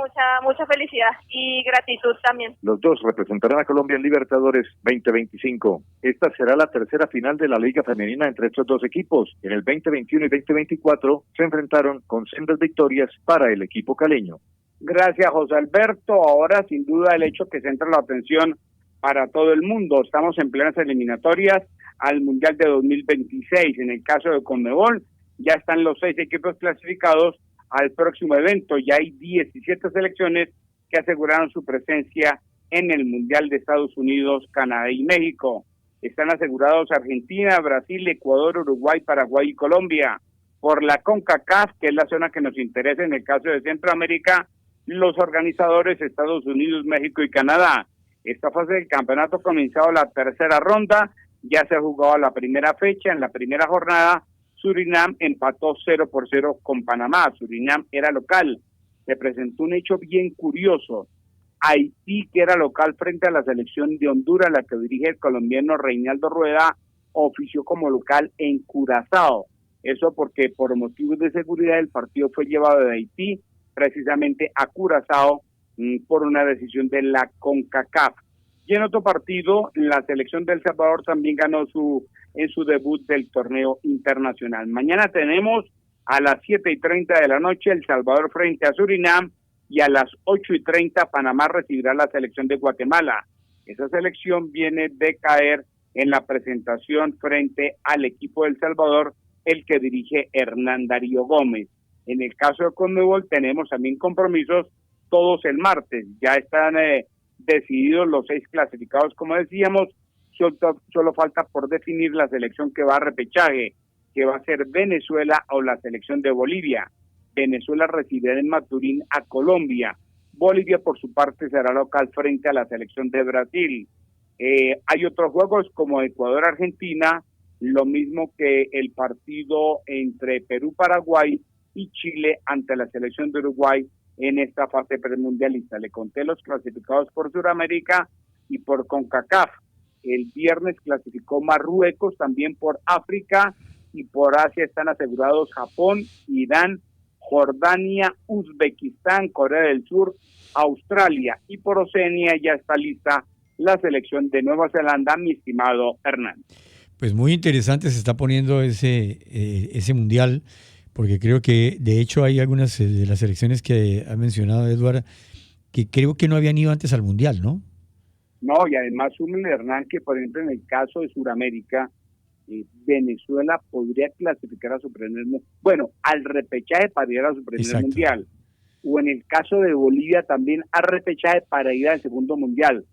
mucha felicidad y gratitud también. Los dos representarán a Colombia en Libertadores 2025. Esta será la tercera final de la Liga Femenina entre estos dos equipos. En el 2021 y 2024 se enfrentaron con sendas victorias para el equipo caleño. Gracias, José Alberto. Ahora, sin duda, el hecho que centra la atención para todo el mundo. Estamos en plenas eliminatorias al Mundial de 2026. En el caso de Conmebol, ya están los 6 equipos clasificados al próximo evento. Ya hay 17 selecciones que aseguraron su presencia en el Mundial de Estados Unidos, Canadá y México. Están asegurados Argentina, Brasil, Ecuador, Uruguay, Paraguay y Colombia. Por la CONCACAF, que es la zona que nos interesa en el caso de Centroamérica, los organizadores Estados Unidos, México y Canadá. Esta fase del campeonato ha comenzado la tercera ronda, ya se ha jugado la primera fecha. En la primera jornada, Surinam empató 0-0 con Panamá. Surinam era local. Se presentó un hecho bien curioso. Haití, que era local frente a la selección de Honduras, la que dirige el colombiano Reinaldo Rueda, ofició como local en Curazao. Eso porque por motivos de seguridad el partido fue llevado de Haití precisamente a Curazao por una decisión de la CONCACAF. Y en otro partido, la selección de El Salvador también ganó en su debut del torneo internacional. Mañana tenemos a las 7:30 de la noche El Salvador frente a Surinam y a las 8:30 Panamá recibirá la selección de Guatemala. Esa selección viene de caer en la presentación frente al equipo de El Salvador, el que dirige Hernán Darío Gómez. En el caso de Conmebol tenemos también compromisos todos el martes. Ya están decididos los 6 clasificados, como decíamos. Solo falta por definir la selección que va a repechaje, que va a ser Venezuela o la selección de Bolivia. Venezuela recibirá en Maturín a Colombia. Bolivia, por su parte, será local frente a la selección de Brasil. Hay otros juegos como Ecuador-Argentina, lo mismo que el partido entre Perú-Paraguay y Chile ante la selección de Uruguay en esta fase premundialista. Le conté los clasificados por Sudamérica y por CONCACAF. El viernes clasificó Marruecos, también por África, y por Asia están asegurados Japón, Irán, Jordania, Uzbekistán, Corea del Sur, Australia, y por Oceanía ya está lista la selección de Nueva Zelanda, mi estimado Hernán. Pues muy interesante se está poniendo ese mundial, porque creo que de hecho hay algunas de las selecciones que ha mencionado Eduardo que creo que no habían ido antes al mundial, ¿no? No, y además súmele, Hernán, que por ejemplo en el caso de Sudamérica, Venezuela podría clasificar a su primer, bueno, al repechaje para ir a su primer mundial, o en el caso de Bolivia también al repechaje para ir al segundo mundial.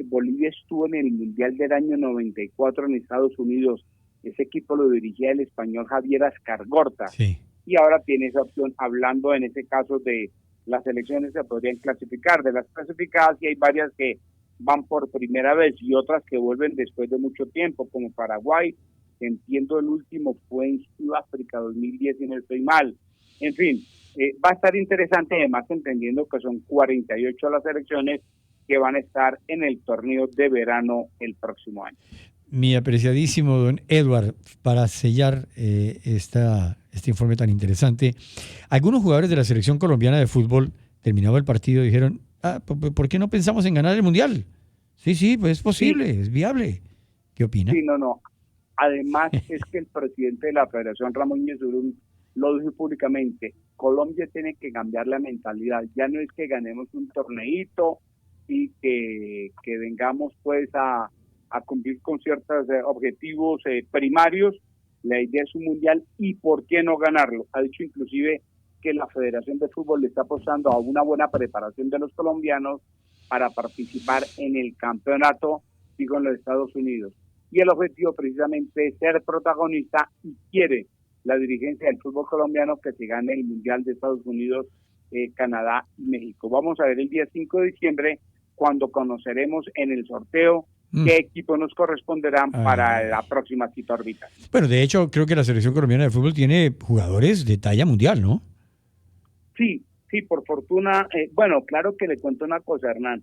Bolivia estuvo en el mundial del año 94 en Estados Unidos, ese equipo lo dirigía el español Javier Ascargorta, y ahora tiene esa opción, hablando en ese caso de las selecciones se podrían clasificar, de las clasificadas, y hay varias que van por primera vez y otras que vuelven después de mucho tiempo, como Paraguay, entiendo el último fue en Sudáfrica 2010, si no estoy mal. En fin, va a estar interesante, además entendiendo que son 48 las selecciones que van a estar en el torneo de verano el próximo año. Mi apreciadísimo don Edward, para sellar este informe tan interesante, algunos jugadores de la selección colombiana de fútbol, terminado el partido, dijeron, ¿por qué no pensamos en ganar el mundial? Sí, pues es posible, es viable. ¿Qué opina? Sí, no. Además es que el presidente de la Federación, Ramón Yesurún, lo dijo públicamente, Colombia tiene que cambiar la mentalidad, ya no es que ganemos un torneito y que vengamos pues a cumplir con ciertos objetivos primarios, la idea es un mundial y por qué no ganarlo. Ha dicho inclusive que la Federación de Fútbol le está apostando a una buena preparación de los colombianos para participar en el campeonato, digo, en los Estados Unidos. Y el objetivo precisamente es ser protagonista y quiere la dirigencia del fútbol colombiano que se gane el Mundial de Estados Unidos, Canadá y México. Vamos a ver el día 5 de diciembre cuando conoceremos en el sorteo qué equipo nos corresponderán para la próxima cita orbital. Bueno, de hecho, creo que la selección colombiana de fútbol tiene jugadores de talla mundial, ¿no? Sí, por fortuna. Bueno, claro que le cuento una cosa, Hernán.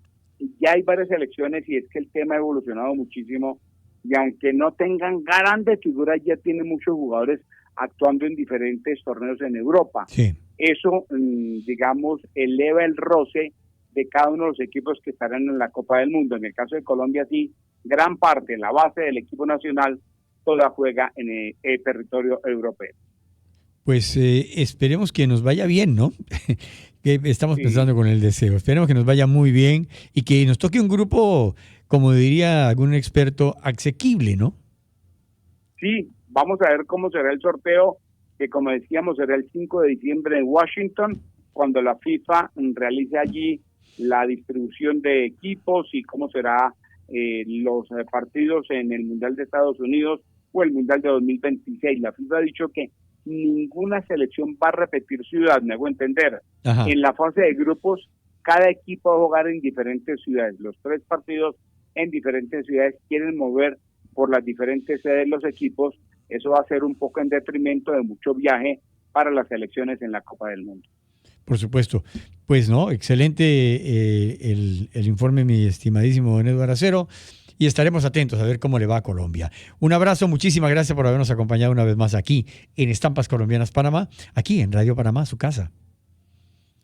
Ya hay varias selecciones y es que el tema ha evolucionado muchísimo y aunque no tengan grandes figuras, ya tienen muchos jugadores actuando en diferentes torneos en Europa. Sí. Eso, digamos, eleva el roce de cada uno de los equipos que estarán en la Copa del Mundo. En el caso de Colombia, sí, gran parte, la base del equipo nacional, toda juega en el territorio europeo. Pues esperemos que nos vaya bien, ¿no? Que estamos pensando con el deseo. Esperemos que nos vaya muy bien y que nos toque un grupo, como diría algún experto, asequible, ¿no? Sí, vamos a ver cómo será el sorteo, que como decíamos será el 5 de diciembre en Washington, cuando la FIFA realice allí la distribución de equipos y cómo será los partidos en el Mundial de Estados Unidos o el Mundial de 2026. La FIFA ha dicho que ninguna selección va a repetir ciudad, me hago entender. Ajá. En la fase de grupos, cada equipo va a jugar en diferentes ciudades. Los 3 partidos en diferentes ciudades quieren mover por las diferentes sedes los equipos. Eso va a ser un poco en detrimento de mucho viaje para las selecciones en la Copa del Mundo. Por supuesto. Pues no, excelente el informe, mi estimadísimo don Eduardo Acero, y estaremos atentos a ver cómo le va a Colombia. Un abrazo, muchísimas gracias por habernos acompañado una vez más aquí en Estampas Colombianas Panamá, aquí en Radio Panamá, su casa.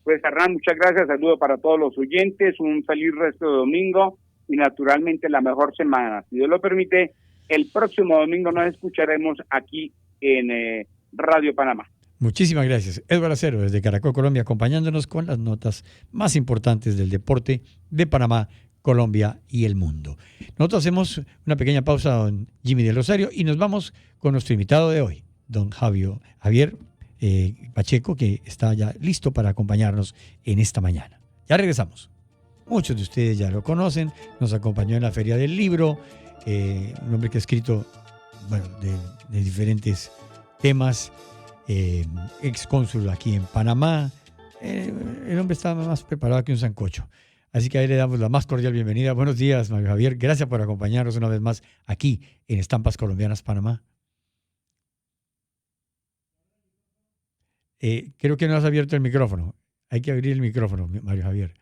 Pues Hernán, muchas gracias, saludo para todos los oyentes, un feliz resto de domingo y naturalmente la mejor semana. Si Dios lo permite, el próximo domingo nos escucharemos aquí en Radio Panamá. Muchísimas gracias. Eduardo Acero, desde Caracol, Colombia, acompañándonos con las notas más importantes del deporte de Panamá, Colombia y el mundo. Nosotros hacemos una pequeña pausa, don Jimmy del Rosario, y nos vamos con nuestro invitado de hoy, don Javier Pacheco, que está ya listo para acompañarnos en esta mañana. Ya regresamos. Muchos de ustedes ya lo conocen, nos acompañó en la Feria del Libro, un hombre que ha escrito de diferentes temas, ex cónsul aquí en Panamá. El hombre está más preparado que un sancocho. Así que ahí le damos la más cordial bienvenida. Buenos días, Mario Javier. Gracias por acompañarnos una vez más aquí en Estampas Colombianas Panamá. Creo que no has abierto el micrófono. Hay que abrir el micrófono, Mario Javier.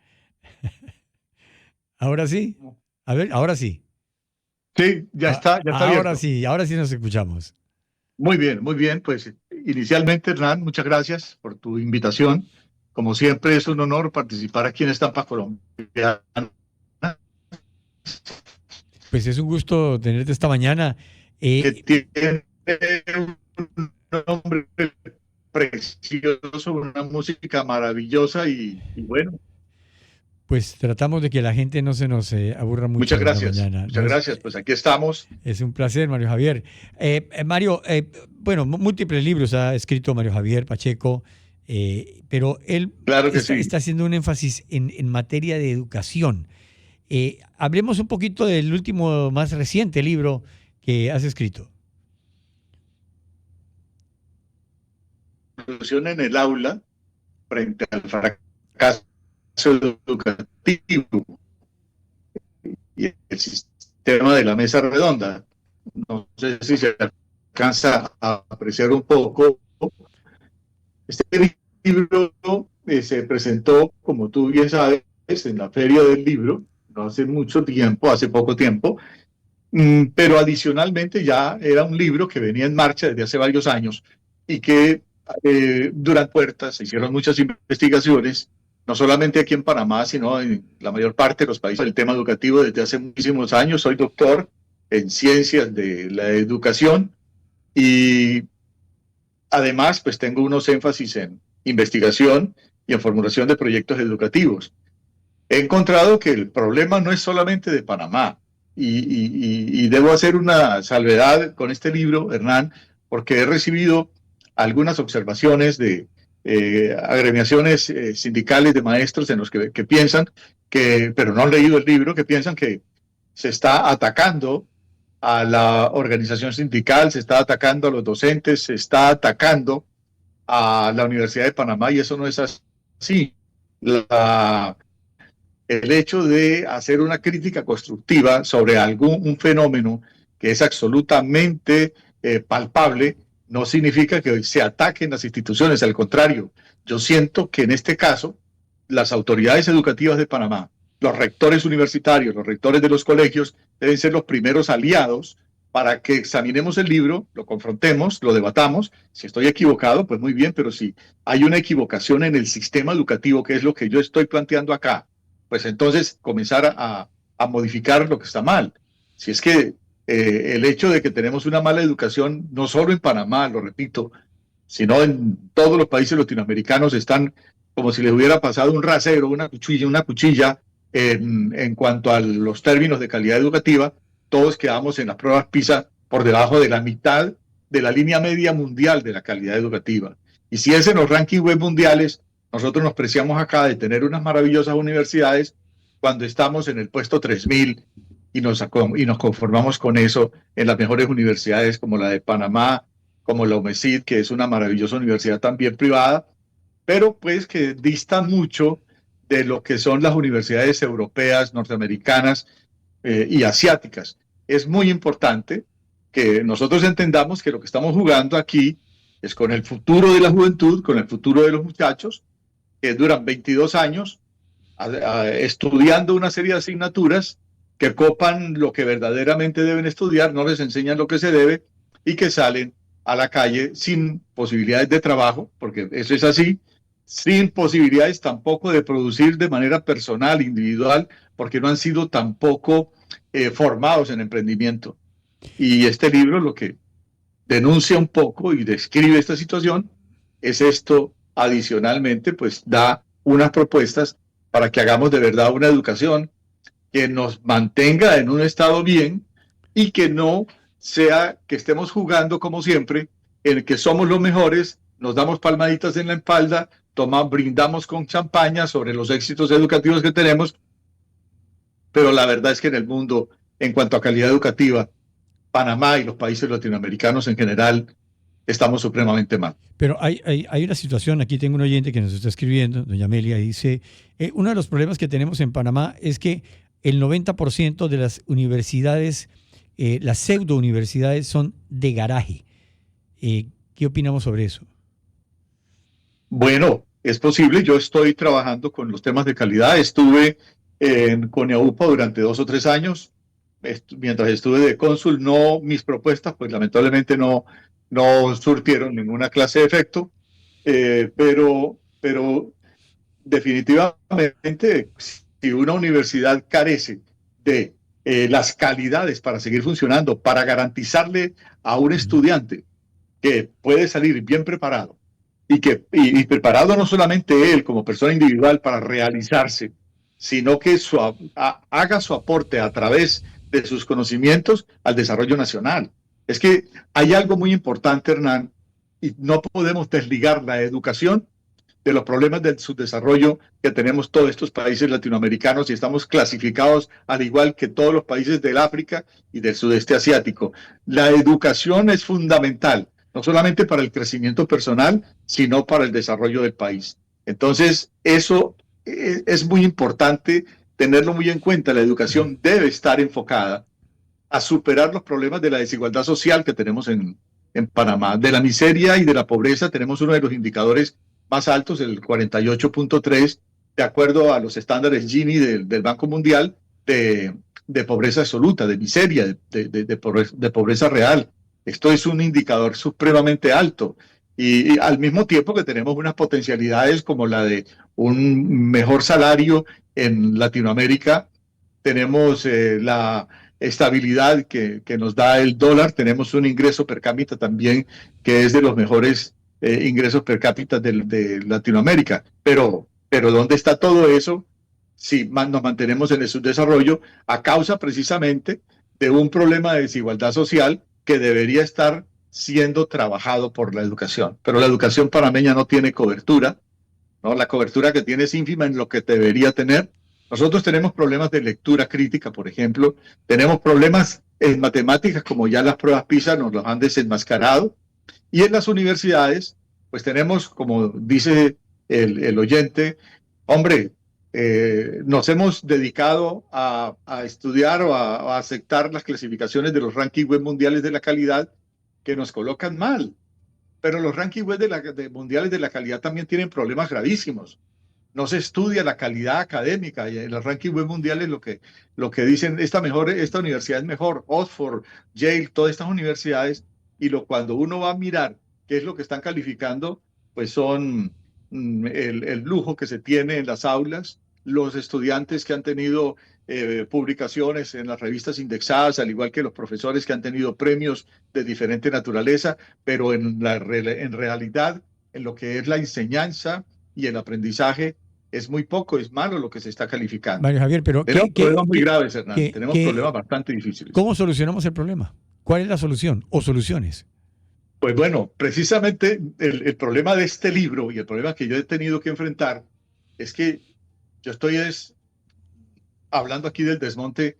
¿Ahora sí? A ver, ahora sí. Sí, ya está ahora abierto. Ahora sí nos escuchamos. Muy bien, muy bien. Pues inicialmente, Hernán, muchas gracias por tu invitación. Como siempre, es un honor participar aquí en Estampas Colombianas. Pues es un gusto tenerte esta mañana. que tiene un nombre precioso, una música maravillosa y bueno. Pues tratamos de que la gente no se nos aburra mucho. Muchas gracias. Mañana. Muchas gracias. Pues aquí estamos. Es un placer, Mario Javier. Mario, bueno, múltiples libros ha escrito Mario Javier Pacheco, pero él está haciendo un énfasis en materia de educación. Hablemos un poquito del último, más reciente libro que has escrito. Solución en el aula frente al fracaso educativo y el sistema de la mesa redonda. No sé si se alcanza a apreciar un poco. Este libro se presentó, como tú bien sabes, en la Feria del Libro, no hace mucho tiempo, hace poco tiempo, pero adicionalmente ya era un libro que venía en marcha desde hace varios años y que durante puertas se hicieron muchas investigaciones, no solamente aquí en Panamá, sino en la mayor parte de los países del tema educativo desde hace muchísimos años. Soy doctor en ciencias de la educación y además pues tengo unos énfasis en investigación y en formulación de proyectos educativos. He encontrado que el problema no es solamente de Panamá y debo hacer una salvedad con este libro, Hernán, porque he recibido algunas observaciones de agremiaciones sindicales de maestros en los que piensan que, pero no han leído el libro, que piensan que se está atacando a la organización sindical, se está atacando a los docentes, se está atacando a la Universidad de Panamá y eso no es así. El hecho de hacer una crítica constructiva sobre un fenómeno que es absolutamente palpable no significa que se ataquen las instituciones, al contrario, yo siento que en este caso las autoridades educativas de Panamá, los rectores universitarios, los rectores de los colegios deben ser los primeros aliados para que examinemos el libro, lo confrontemos, lo debatamos. Si estoy equivocado, pues muy bien, pero si hay una equivocación en el sistema educativo, que es lo que yo estoy planteando acá, pues entonces comenzar a modificar lo que está mal. Si es que el hecho de que tenemos una mala educación, no solo en Panamá, lo repito, sino en todos los países latinoamericanos, están como si les hubiera pasado un rasero, una cuchilla en cuanto a los términos de calidad educativa. Todos quedamos en las pruebas PISA por debajo de la mitad de la línea media mundial de la calidad educativa. Y si es en los rankings web mundiales, nosotros nos preciamos acá de tener unas maravillosas universidades cuando estamos en el puesto 3000 y nos conformamos con eso en las mejores universidades como la de Panamá, como la UMESID, que es una maravillosa universidad también privada, pero pues que distan mucho de lo que son las universidades europeas, norteamericanas y asiáticas. Es muy importante que nosotros entendamos que lo que estamos jugando aquí es con el futuro de la juventud, con el futuro de los muchachos, que duran 22 años estudiando una serie de asignaturas que copan lo que verdaderamente deben estudiar, no les enseñan lo que se debe y que salen a la calle sin posibilidades de trabajo, porque eso es así, sin posibilidades tampoco de producir de manera personal, individual, porque no han sido tampoco formados en emprendimiento. Y este libro lo que denuncia un poco y describe esta situación es esto. Adicionalmente, pues da unas propuestas para que hagamos de verdad una educación que nos mantenga en un estado bien y que no sea que estemos jugando como siempre, en el que somos los mejores, nos damos palmaditas en la espalda, brindamos con champaña sobre los éxitos educativos que tenemos, pero la verdad es que en el mundo, en cuanto a calidad educativa, Panamá y los países latinoamericanos en general, estamos supremamente mal. Pero hay una situación, aquí tengo un oyente que nos está escribiendo, doña Amelia, dice, uno de los problemas que tenemos en Panamá es que el 90% de las universidades, las pseudo universidades son de garaje. ¿Qué opinamos sobre eso? Bueno, es posible. Yo estoy trabajando con los temas de calidad. Estuve en CONEAUPA durante 2 o 3 años. Mientras estuve de cónsul, mis propuestas, pues lamentablemente no surtieron ninguna clase de efecto. Pero definitivamente, si una universidad carece de las calidades para seguir funcionando, para garantizarle a un estudiante que puede salir bien preparado y preparado no solamente él como persona individual para realizarse, sino que haga su aporte a través de sus conocimientos al desarrollo nacional. Es que hay algo muy importante, Hernán, y no podemos desligar la educación de los problemas de subdesarrollo que tenemos todos estos países latinoamericanos y estamos clasificados al igual que todos los países del África y del sudeste asiático. La educación es fundamental, no solamente para el crecimiento personal, sino para el desarrollo del país. Entonces, eso es muy importante tenerlo muy en cuenta. La educación debe estar enfocada a superar los problemas de la desigualdad social que tenemos en Panamá. De la miseria y de la pobreza tenemos uno de los indicadores más altos, el 48.3, de acuerdo a los estándares Gini del Banco Mundial, de pobreza absoluta, de miseria, de pobreza real. Esto es un indicador supremamente alto. Y al mismo tiempo que tenemos unas potencialidades como la de un mejor salario en Latinoamérica, tenemos la estabilidad que nos da el dólar, tenemos un ingreso per cápita también que es de los mejores ingresos per cápita de Latinoamérica. Pero ¿dónde está todo eso si nos mantenemos en el subdesarrollo a causa precisamente de un problema de desigualdad social que debería estar siendo trabajado por la educación? Pero la educación panameña no tiene cobertura, ¿no? La cobertura que tiene es ínfima en lo que debería tener. Nosotros tenemos problemas de lectura crítica, por ejemplo, tenemos problemas en matemáticas, como ya las pruebas PISA nos los han desenmascarado, y en las universidades, pues tenemos, como dice el oyente, hombre, nos hemos dedicado a estudiar o a aceptar las clasificaciones de los rankings web mundiales de la calidad que nos colocan mal, pero los rankings web mundiales de la calidad también tienen problemas gravísimos. No se estudia la calidad académica y en los rankings web mundiales lo que dicen, esta universidad es mejor, Oxford, Yale, todas estas universidades, y cuando uno va a mirar qué es lo que están calificando, pues son el lujo que se tiene en las aulas, los estudiantes que han tenido publicaciones en las revistas indexadas, al igual que los profesores que han tenido premios de diferente naturaleza, pero en realidad, en lo que es la enseñanza y el aprendizaje, es muy poco, es malo lo que se está calificando. Mario Javier, pero tenemos problemas muy graves, Hernán. Tenemos problemas bastante difíciles. ¿Cómo solucionamos el problema? ¿Cuál es la solución o soluciones? Pues bueno, precisamente el problema de este libro y el problema que yo he tenido que enfrentar es que yo estoy hablando aquí del desmonte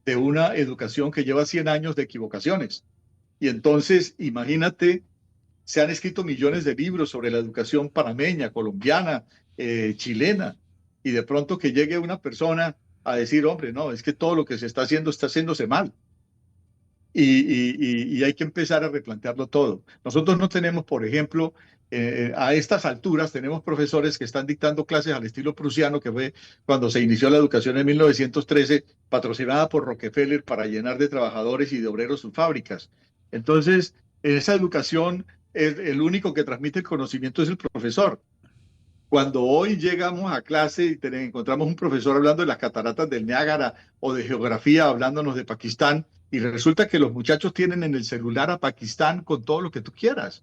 de una educación que lleva 100 años de equivocaciones. Y entonces, imagínate, se han escrito millones de libros sobre la educación panameña, colombiana, chilena, y de pronto que llegue una persona a decir, hombre, no, es que todo lo que se está haciéndose mal. Y hay que empezar a replantearlo todo. Nosotros no tenemos, por ejemplo, a estas alturas tenemos profesores que están dictando clases al estilo prusiano, que fue cuando se inició la educación en 1913, patrocinada por Rockefeller para llenar de trabajadores y de obreros sus fábricas. Entonces, en esa educación, el único que transmite el conocimiento es el profesor. Cuando hoy llegamos a clase y encontramos un profesor hablando de las cataratas del Niágara o de geografía, hablándonos de Pakistán, y resulta que los muchachos tienen en el celular a Pakistán con todo lo que tú quieras.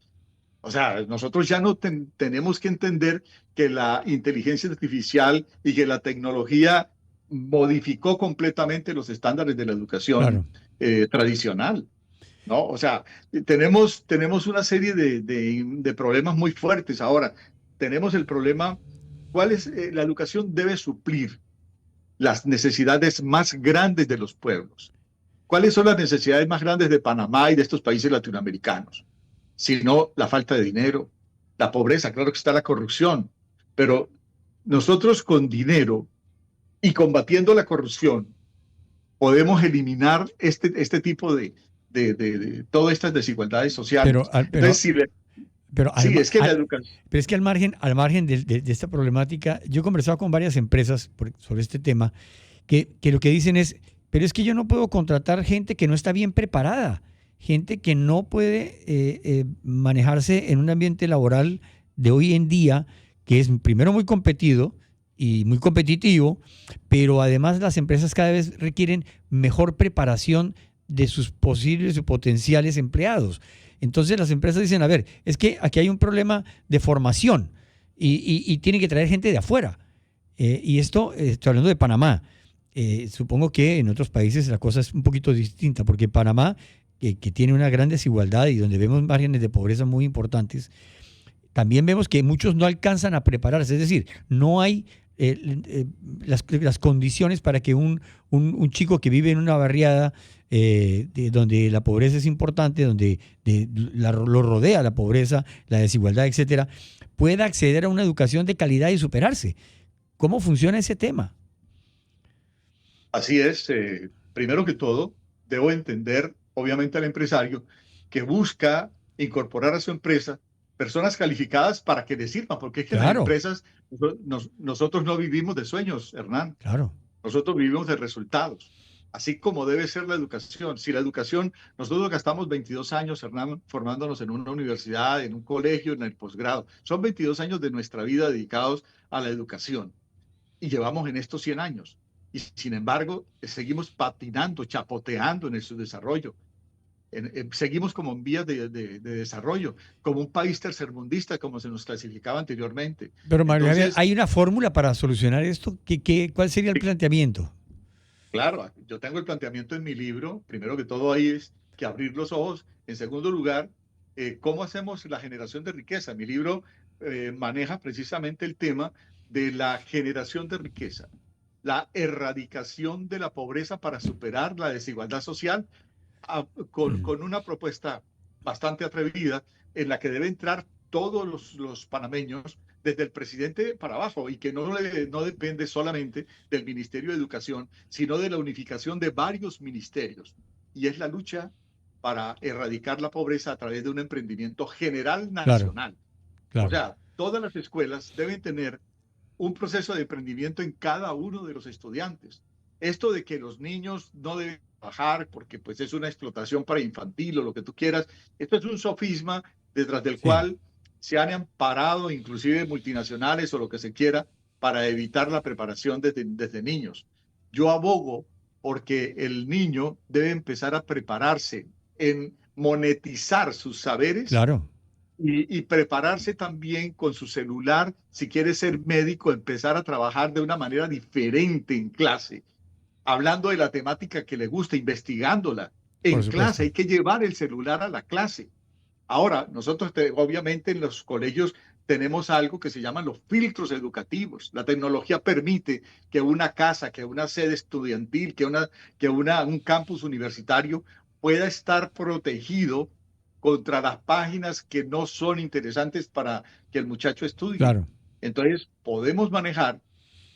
O sea, nosotros ya no tenemos que entender que la inteligencia artificial y que la tecnología modificó completamente los estándares de la educación tradicional, ¿no? O sea, tenemos una serie de problemas muy fuertes. Ahora, tenemos el problema, ¿cuál es? La educación debe suplir las necesidades más grandes de los pueblos. ¿Cuáles son las necesidades más grandes de Panamá y de estos países latinoamericanos? Sino la falta de dinero, la pobreza, claro que está la corrupción, pero nosotros con dinero y combatiendo la corrupción podemos eliminar este tipo de todas estas desigualdades sociales. Pero es que al margen de esta problemática, yo he conversado con varias empresas sobre este tema que lo que dicen es, pero es que yo no puedo contratar gente que no está bien preparada, gente que no puede manejarse en un ambiente laboral de hoy en día, que es primero muy competido y muy competitivo, pero además las empresas cada vez requieren mejor preparación de sus posibles o potenciales empleados. Entonces las empresas dicen, a ver, es que aquí hay un problema de formación y tienen que traer gente de afuera. Y esto, estoy hablando de Panamá. Supongo que en otros países la cosa es un poquito distinta, porque Panamá, que tiene una gran desigualdad y donde vemos márgenes de pobreza muy importantes, también vemos que muchos no alcanzan a prepararse. Es decir, no hay las condiciones para que un chico que vive en una barriada donde la pobreza es importante, donde lo rodea la pobreza, la desigualdad, etcétera, pueda acceder a una educación de calidad y superarse. ¿Cómo funciona ese tema? Así es. Primero que todo, debo entender, obviamente, al empresario que busca incorporar a su empresa personas calificadas para que le sirvan, porque es que las empresas, nosotros no vivimos de sueños, Hernán. Claro. Nosotros vivimos de resultados, así como debe ser la educación. Si la educación, nosotros gastamos 22 años, Hernán, formándonos en una universidad, en un colegio, en el posgrado. Son 22 años de nuestra vida dedicados a la educación y llevamos en estos 100 años. Y sin embargo, seguimos patinando, chapoteando en su desarrollo. Seguimos como en vías de desarrollo, como un país tercermundista, como se nos clasificaba anteriormente. Pero Mario Javier, ¿hay una fórmula para solucionar esto? ¿Cuál sería el planteamiento? Claro, yo tengo el planteamiento en mi libro. Primero que todo, ahí es que abrir los ojos. En segundo lugar, ¿cómo hacemos la generación de riqueza? Mi libro maneja precisamente el tema de la generación de riqueza, la erradicación de la pobreza para superar la desigualdad social, con una propuesta bastante atrevida en la que debe entrar todos los panameños, desde el presidente para abajo, y que no depende solamente del Ministerio de Educación, sino de la unificación de varios ministerios. Y es la lucha para erradicar la pobreza a través de un emprendimiento general nacional. Claro. O sea, todas las escuelas deben tener un proceso de emprendimiento en cada uno de los estudiantes. Esto de que los niños no deben trabajar porque pues es una explotación para infantil o lo que tú quieras, esto es un sofisma detrás del cual se han amparado inclusive multinacionales o lo que se quiera para evitar la preparación desde niños. Yo abogo porque el niño debe empezar a prepararse en monetizar sus saberes. Claro. Y prepararse también con su celular, si quiere ser médico, empezar a trabajar de una manera diferente en clase, hablando de la temática que le gusta, investigándola. En clase hay que llevar el celular a la clase. Ahora, nosotros obviamente en los colegios tenemos algo que se llaman los filtros educativos. La tecnología permite que una casa, que una sede estudiantil, que un campus universitario pueda estar protegido contra las páginas que no son interesantes para que el muchacho estudie. Claro. Entonces, podemos manejar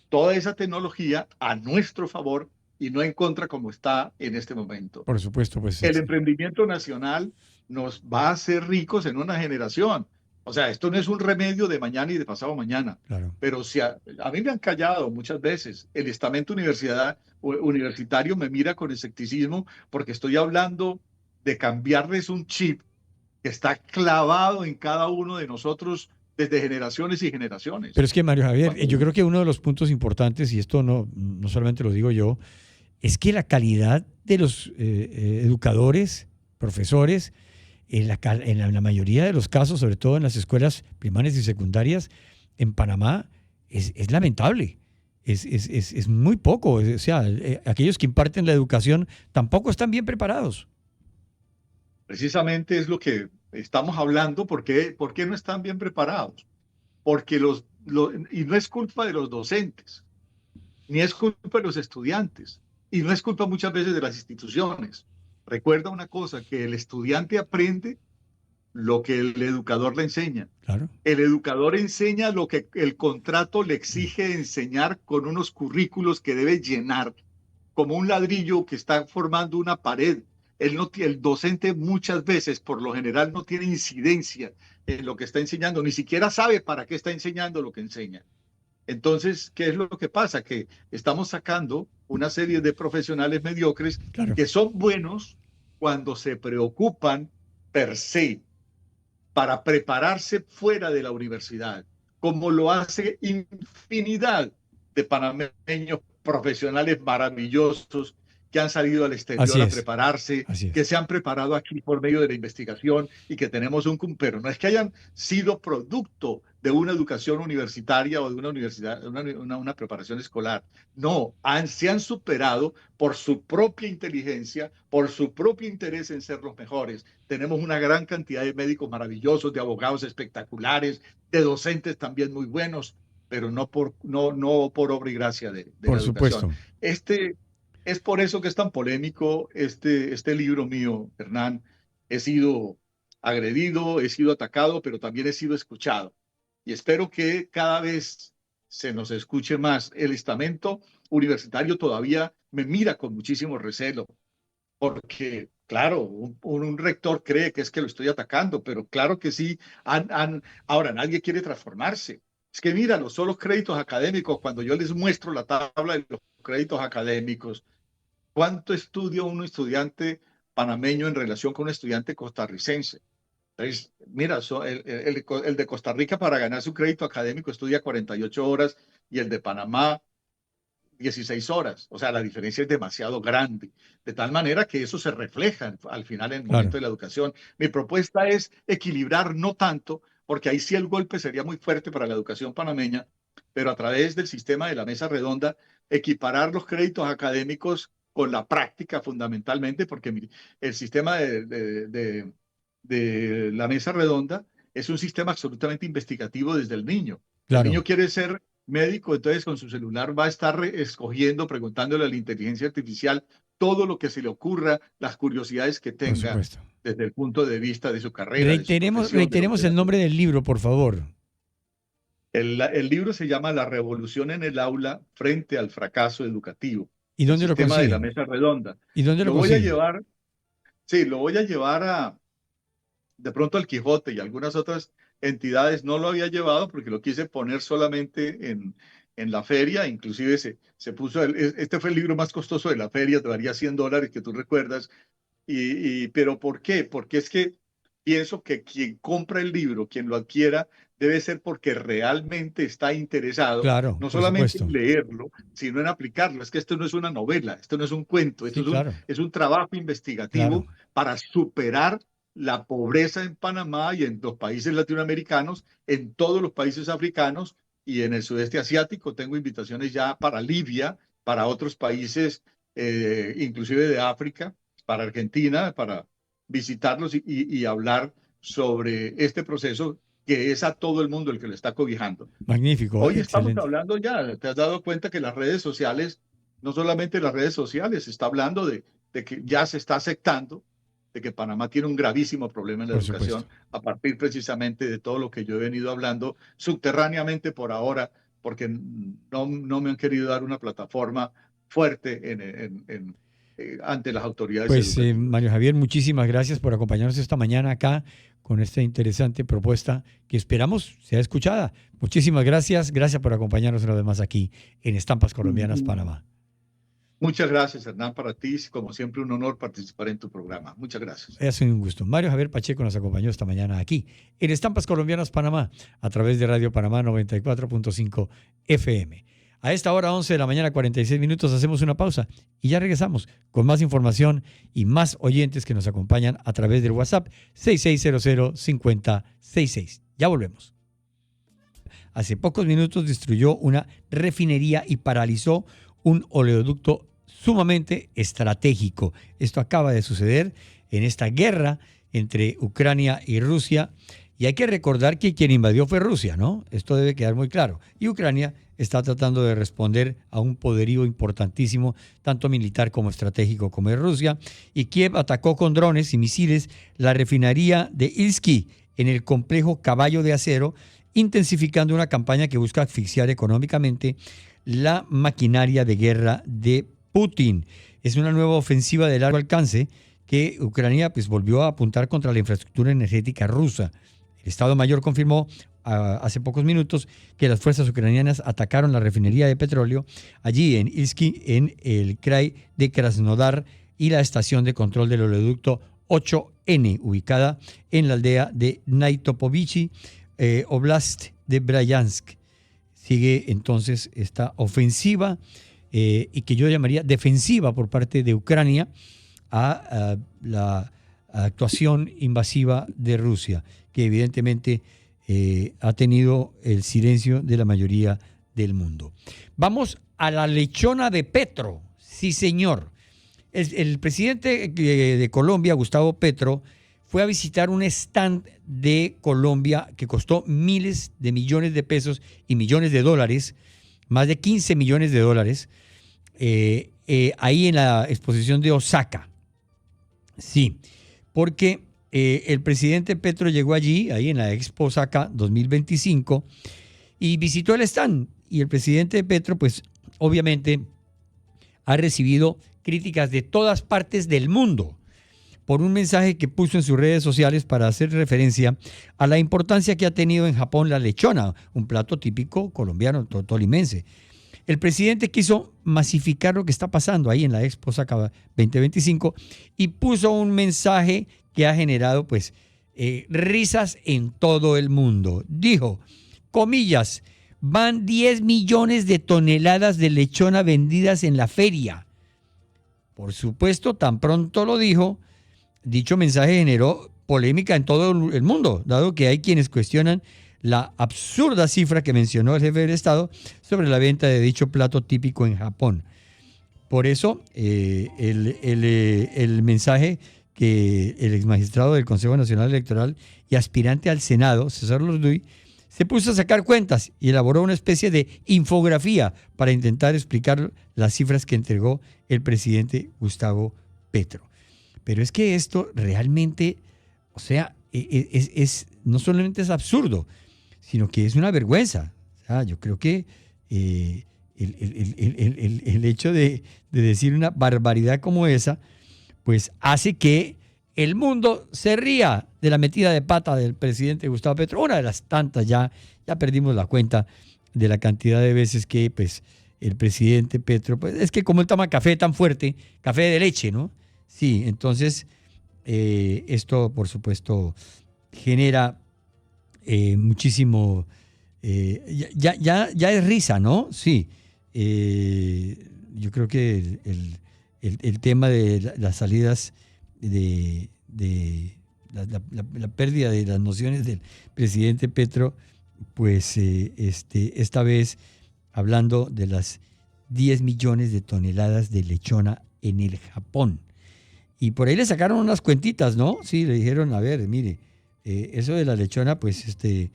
toda esa tecnología a nuestro favor y no en contra como está en este momento. Por supuesto, pues. El emprendimiento nacional nos va a hacer ricos en una generación. O sea, esto no es un remedio de mañana y de pasado mañana. Claro. Pero si a mí me han callado muchas veces. El estamento universitario me mira con escepticismo porque estoy hablando de cambiarles un chip que está clavado en cada uno de nosotros desde generaciones y generaciones. Pero es que, Mario Javier, yo creo que uno de los puntos importantes, y esto no solamente lo digo yo, es que la calidad de los educadores, profesores, en la mayoría de los casos, sobre todo en las escuelas primarias y secundarias, en Panamá, es lamentable. Es muy poco. O sea, aquellos que imparten la educación tampoco están bien preparados. Precisamente es lo que estamos hablando. ¿Por qué no están bien preparados? Porque y no es culpa de los docentes, ni es culpa de los estudiantes, y no es culpa muchas veces de las instituciones. Recuerda una cosa, que el estudiante aprende lo que el educador le enseña. Claro. El educador enseña lo que el contrato le exige enseñar con unos currículos que debe llenar, como un ladrillo que está formando una pared. El docente muchas veces, por lo general, no tiene incidencia en lo que está enseñando, ni siquiera sabe para qué está enseñando lo que enseña. Entonces, ¿qué es lo que pasa? Que estamos sacando una serie de profesionales mediocres, claro, que son buenos cuando se preocupan per se para prepararse fuera de la universidad, como lo hace infinidad de panameños profesionales maravillosos que han salido al exterior a prepararse, que se han preparado aquí por medio de la investigación y que tenemos pero no es que hayan sido producto de una educación universitaria o de una universidad, una preparación escolar. No, se han superado por su propia inteligencia, por su propio interés en ser los mejores. Tenemos una gran cantidad de médicos maravillosos, de abogados espectaculares, de docentes también muy buenos, pero no por obra y gracia de la educación. Es por eso que es tan polémico este libro mío, Hernán. He sido agredido, he sido atacado, pero también he sido escuchado. Y espero que cada vez se nos escuche más. El estamento universitario todavía me mira con muchísimo recelo, porque, claro, un rector cree que es que lo estoy atacando, pero claro que sí. Ahora, nadie quiere transformarse. Es que mira, los solos créditos académicos, cuando yo les muestro la tabla de los créditos académicos, ¿cuánto estudia un estudiante panameño en relación con un estudiante costarricense? Entonces, mira, el de Costa Rica para ganar su crédito académico estudia 48 horas y el de Panamá 16 horas. O sea, la diferencia es demasiado grande. De tal manera que eso se refleja al final en el momento de la educación. Mi propuesta es equilibrar, no tanto, porque ahí sí el golpe sería muy fuerte para la educación panameña, pero a través del sistema de la mesa redonda, equiparar los créditos académicos con la práctica fundamentalmente, porque el sistema de la mesa redonda es un sistema absolutamente investigativo desde el niño. El niño quiere ser médico, entonces con su celular va a estar escogiendo, preguntándole a la inteligencia artificial todo lo que se le ocurra, las curiosidades que tenga desde el punto de vista de su carrera. Reiteremos el nombre del libro, por favor. El libro se llama La revolución en el aula frente al fracaso educativo. ¿Y dónde lo consiguen? El sistema de la mesa redonda. ¿Y dónde lo consiguen? Lo voy a llevar de pronto al Quijote y algunas otras entidades. No lo había llevado porque lo quise poner solamente en la feria. Inclusive se puso, este fue el libro más costoso de la feria, te varía $100 que tú recuerdas. Pero ¿por qué? Porque es que pienso que quien compra el libro, quien lo adquiera, debe ser porque realmente está interesado, no solamente en leerlo, sino en aplicarlo. Es que esto no es una novela, esto no es un cuento, esto es un trabajo investigativo para superar la pobreza en Panamá y en los países latinoamericanos, en todos los países africanos y en el sudeste asiático. Tengo invitaciones ya para Libia, para otros países, inclusive de África, para Argentina, para visitarlos y hablar sobre este proceso que es a todo el mundo el que le está cobijando. Magnífico. Hoy estamos hablando ya, te has dado cuenta que las redes sociales, no solamente las redes sociales, se está hablando de que ya se está aceptando de que Panamá tiene un gravísimo problema en la educación, a partir precisamente de todo lo que yo he venido hablando subterráneamente por ahora, porque no me han querido dar una plataforma fuerte ante las autoridades. Pues Mario Javier, muchísimas gracias por acompañarnos esta mañana acá con esta interesante propuesta que esperamos sea escuchada. Muchísimas gracias por acompañarnos una vez más aquí en Estampas Colombianas, Panamá. Muchas gracias, Hernán, para ti. Como siempre, un honor participar en tu programa. Muchas gracias. Es un gusto. Mario Javier Pacheco nos acompañó esta mañana aquí en Estampas Colombianas, Panamá, a través de Radio Panamá 94.5 FM. A esta hora, 11 de la mañana, 46 minutos, hacemos una pausa y ya regresamos con más información y más oyentes que nos acompañan a través del WhatsApp 6600-5066. Ya volvemos. Hace pocos minutos destruyó una refinería y paralizó un oleoducto sumamente estratégico. Esto acaba de suceder en esta guerra entre Ucrania y Rusia. Y hay que recordar que quien invadió fue Rusia, ¿no? Esto debe quedar muy claro. Y Ucrania está tratando de responder a un poderío importantísimo, tanto militar como estratégico, como es Rusia. Y Kiev atacó con drones y misiles la refinería de Ilsky en el complejo Caballo de Acero, intensificando una campaña que busca asfixiar económicamente la maquinaria de guerra de Putin. Es una nueva ofensiva de largo alcance que Ucrania volvió a apuntar contra la infraestructura energética rusa. El Estado Mayor confirmó hace pocos minutos que las fuerzas ucranianas atacaron la refinería de petróleo allí en Ilsky, en el krai de Krasnodar, y la estación de control del oleoducto 8N, ubicada en la aldea de Naitopovichi, Oblast de Bryansk. sigue entonces esta ofensiva y que yo llamaría defensiva por parte de Ucrania a la actuación invasiva de Rusia, que evidentemente ha tenido el silencio de la mayoría del mundo. Vamos a la lechona de Petro. Sí, señor. El presidente de Colombia, Gustavo Petro, fue a visitar un stand de Colombia que costó miles de millones de pesos y millones de dólares, más de 15 millones de dólares, ahí en la exposición de Osaka. Sí, porque el presidente Petro llegó allí, ahí en la Expo Osaka 2025, y visitó el stand. Y el presidente Petro, pues, obviamente, ha recibido críticas de todas partes del mundo por un mensaje que puso en sus redes sociales para hacer referencia a la importancia que ha tenido en Japón la lechona, un plato típico colombiano, tolimense. El presidente quiso masificar lo que está pasando ahí en la Expo Osaka 2025 y puso un mensaje que ha generado, pues, risas en todo el mundo. Dijo, comillas, van 10 millones de toneladas de lechona vendidas en la feria. Por supuesto, tan pronto lo dijo, dicho mensaje generó polémica en todo el mundo, dado que hay quienes cuestionan la absurda cifra que mencionó el jefe del Estado sobre la venta de dicho plato típico en Japón. Por eso, el mensaje que el exmagistrado del Consejo Nacional Electoral y aspirante al Senado, César Lorduy, se puso a sacar cuentas y elaboró una especie de infografía para intentar explicar las cifras que entregó el presidente Gustavo Petro. Pero es que esto realmente, o sea, no solamente es absurdo, sino que es una vergüenza. O sea, yo creo que el hecho de decir una barbaridad como esa, pues hace que el mundo se ría de la metida de pata del presidente Gustavo Petro. Una de las tantas, ya perdimos la cuenta de la cantidad de veces que pues, el presidente Petro, pues es que como él toma café tan fuerte, café de leche, ¿no? Sí, entonces esto por supuesto genera muchísimo, ya es risa, ¿no? Sí, yo creo que el tema de las salidas de la pérdida de las nociones del presidente Petro, pues esta vez hablando de las 10 millones de toneladas de lechona en el Japón. Y por ahí le sacaron unas cuentitas, ¿no? Sí, le dijeron, a ver, mire, eso de la lechona, pues eso,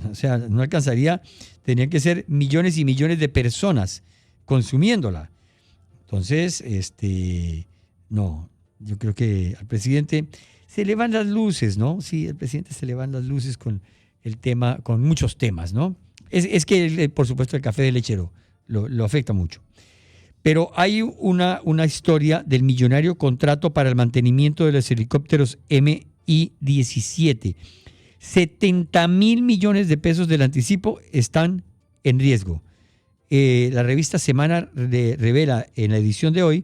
o sea, no alcanzaría, tenían que ser millones y millones de personas consumiéndola. Entonces, no, yo creo que al presidente se le van las luces, ¿no? Sí, al presidente se le van las luces con el tema, con muchos temas, ¿no? Es que, por supuesto, el café de lechero lo afecta mucho. Pero hay una historia del millonario contrato para el mantenimiento de los helicópteros Mi-17. 70,000 millones de pesos del anticipo están en riesgo. La revista Semana revela en la edición de hoy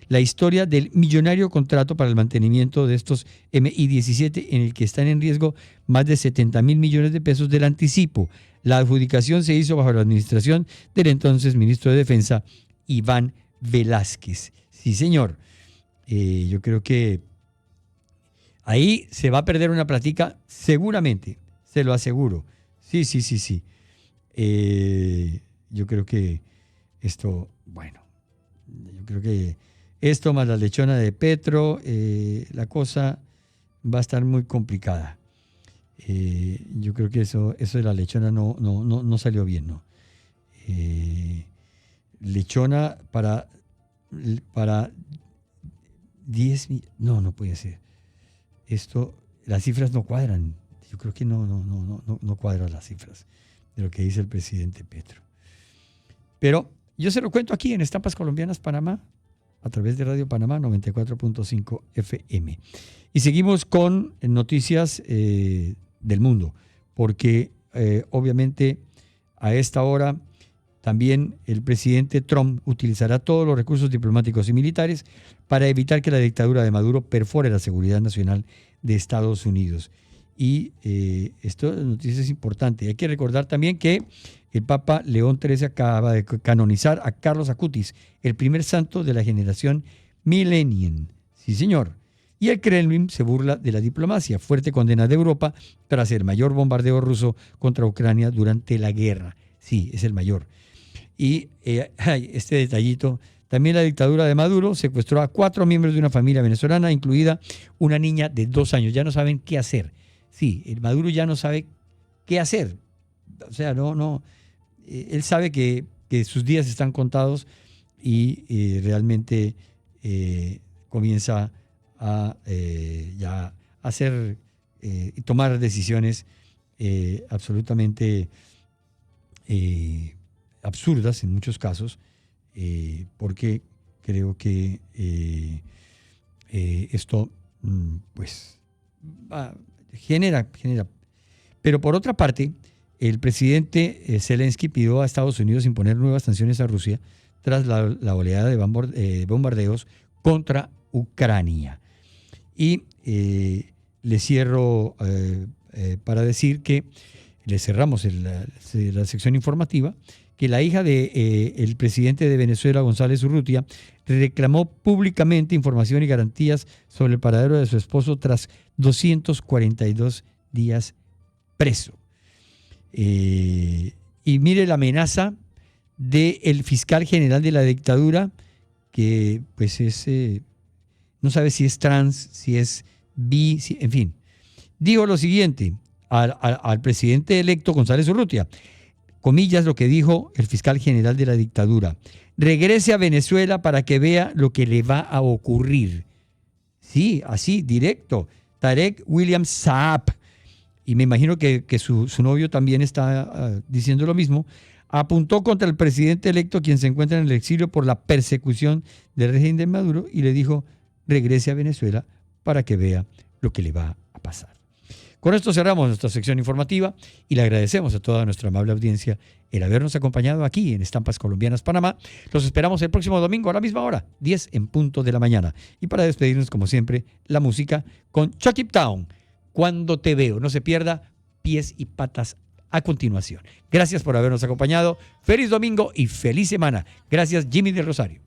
la historia del millonario contrato para el mantenimiento de estos Mi-17 en el que están en riesgo más de 70,000 millones de pesos del anticipo. La adjudicación se hizo bajo la administración del entonces ministro de Defensa, Iván Velázquez. Sí, señor. Yo creo que ahí se va a perder una plática seguramente, se lo aseguro. Sí. Yo creo que esto, bueno, yo creo que esto más la lechona de Petro, la cosa va a estar muy complicada. Yo creo que eso de la lechona no salió bien, ¿no? Lechona para 10 millones. No puede ser. Esto, las cifras no cuadran. Yo creo que no cuadran las cifras de lo que dice el presidente Petro. Pero yo se lo cuento aquí en Estampas Colombianas Panamá, a través de Radio Panamá 94.5 FM. Y seguimos con noticias del mundo, porque obviamente a esta hora también el presidente Trump utilizará todos los recursos diplomáticos y militares para evitar que la dictadura de Maduro perfore la seguridad nacional de Estados Unidos. Y esto noticia es importante. Hay que recordar también que el Papa León XIII acaba de canonizar a Carlos Acutis, el primer santo de la generación Millennium. Sí, señor. Y el Kremlin se burla de la diplomacia. Fuerte condena de Europa tras el mayor bombardeo ruso contra Ucrania durante la guerra. Sí, es el mayor. Y este detallito. También la dictadura de Maduro secuestró a 4 miembros de una familia venezolana, incluida una niña de 2 años. Ya no saben qué hacer. Sí, el Maduro ya no sabe qué hacer. O sea, él sabe que sus días están contados y realmente comienza a ya hacer y tomar decisiones absolutamente absurdas en muchos casos, porque creo que esto pues genera. Pero por otra parte, el presidente Zelensky pidió a Estados Unidos imponer nuevas sanciones a Rusia tras la oleada de bombardeos contra Ucrania. Y le cierro para decir que le cerramos la sección informativa, que la hija del presidente de Venezuela, González Urrutia, reclamó públicamente información y garantías sobre el paradero de su esposo tras 242 días preso. Y mire la amenaza del fiscal general de la dictadura, que pues no sabe si es trans, si es bi, en fin. Dijo lo siguiente al presidente electo González Urrutia, comillas lo que dijo el fiscal general de la dictadura: regrese a Venezuela para que vea lo que le va a ocurrir. Sí, así, directo. Tarek William Saab, y me imagino que su novio también está diciendo lo mismo, apuntó contra el presidente electo, quien se encuentra en el exilio por la persecución del régimen de Maduro, y le dijo: regrese a Venezuela para que vea lo que le va a pasar. Con esto cerramos nuestra sección informativa y le agradecemos a toda nuestra amable audiencia el habernos acompañado aquí en Estampas Colombianas Panamá. Los esperamos el próximo domingo a la misma hora, 10 en punto de la mañana. Y para despedirnos, como siempre, la música con Chuck It Down, Cuando te veo. No se pierda Pies y Patas a continuación. Gracias por habernos acompañado. Feliz domingo y feliz semana. Gracias, Jimmy del Rosario.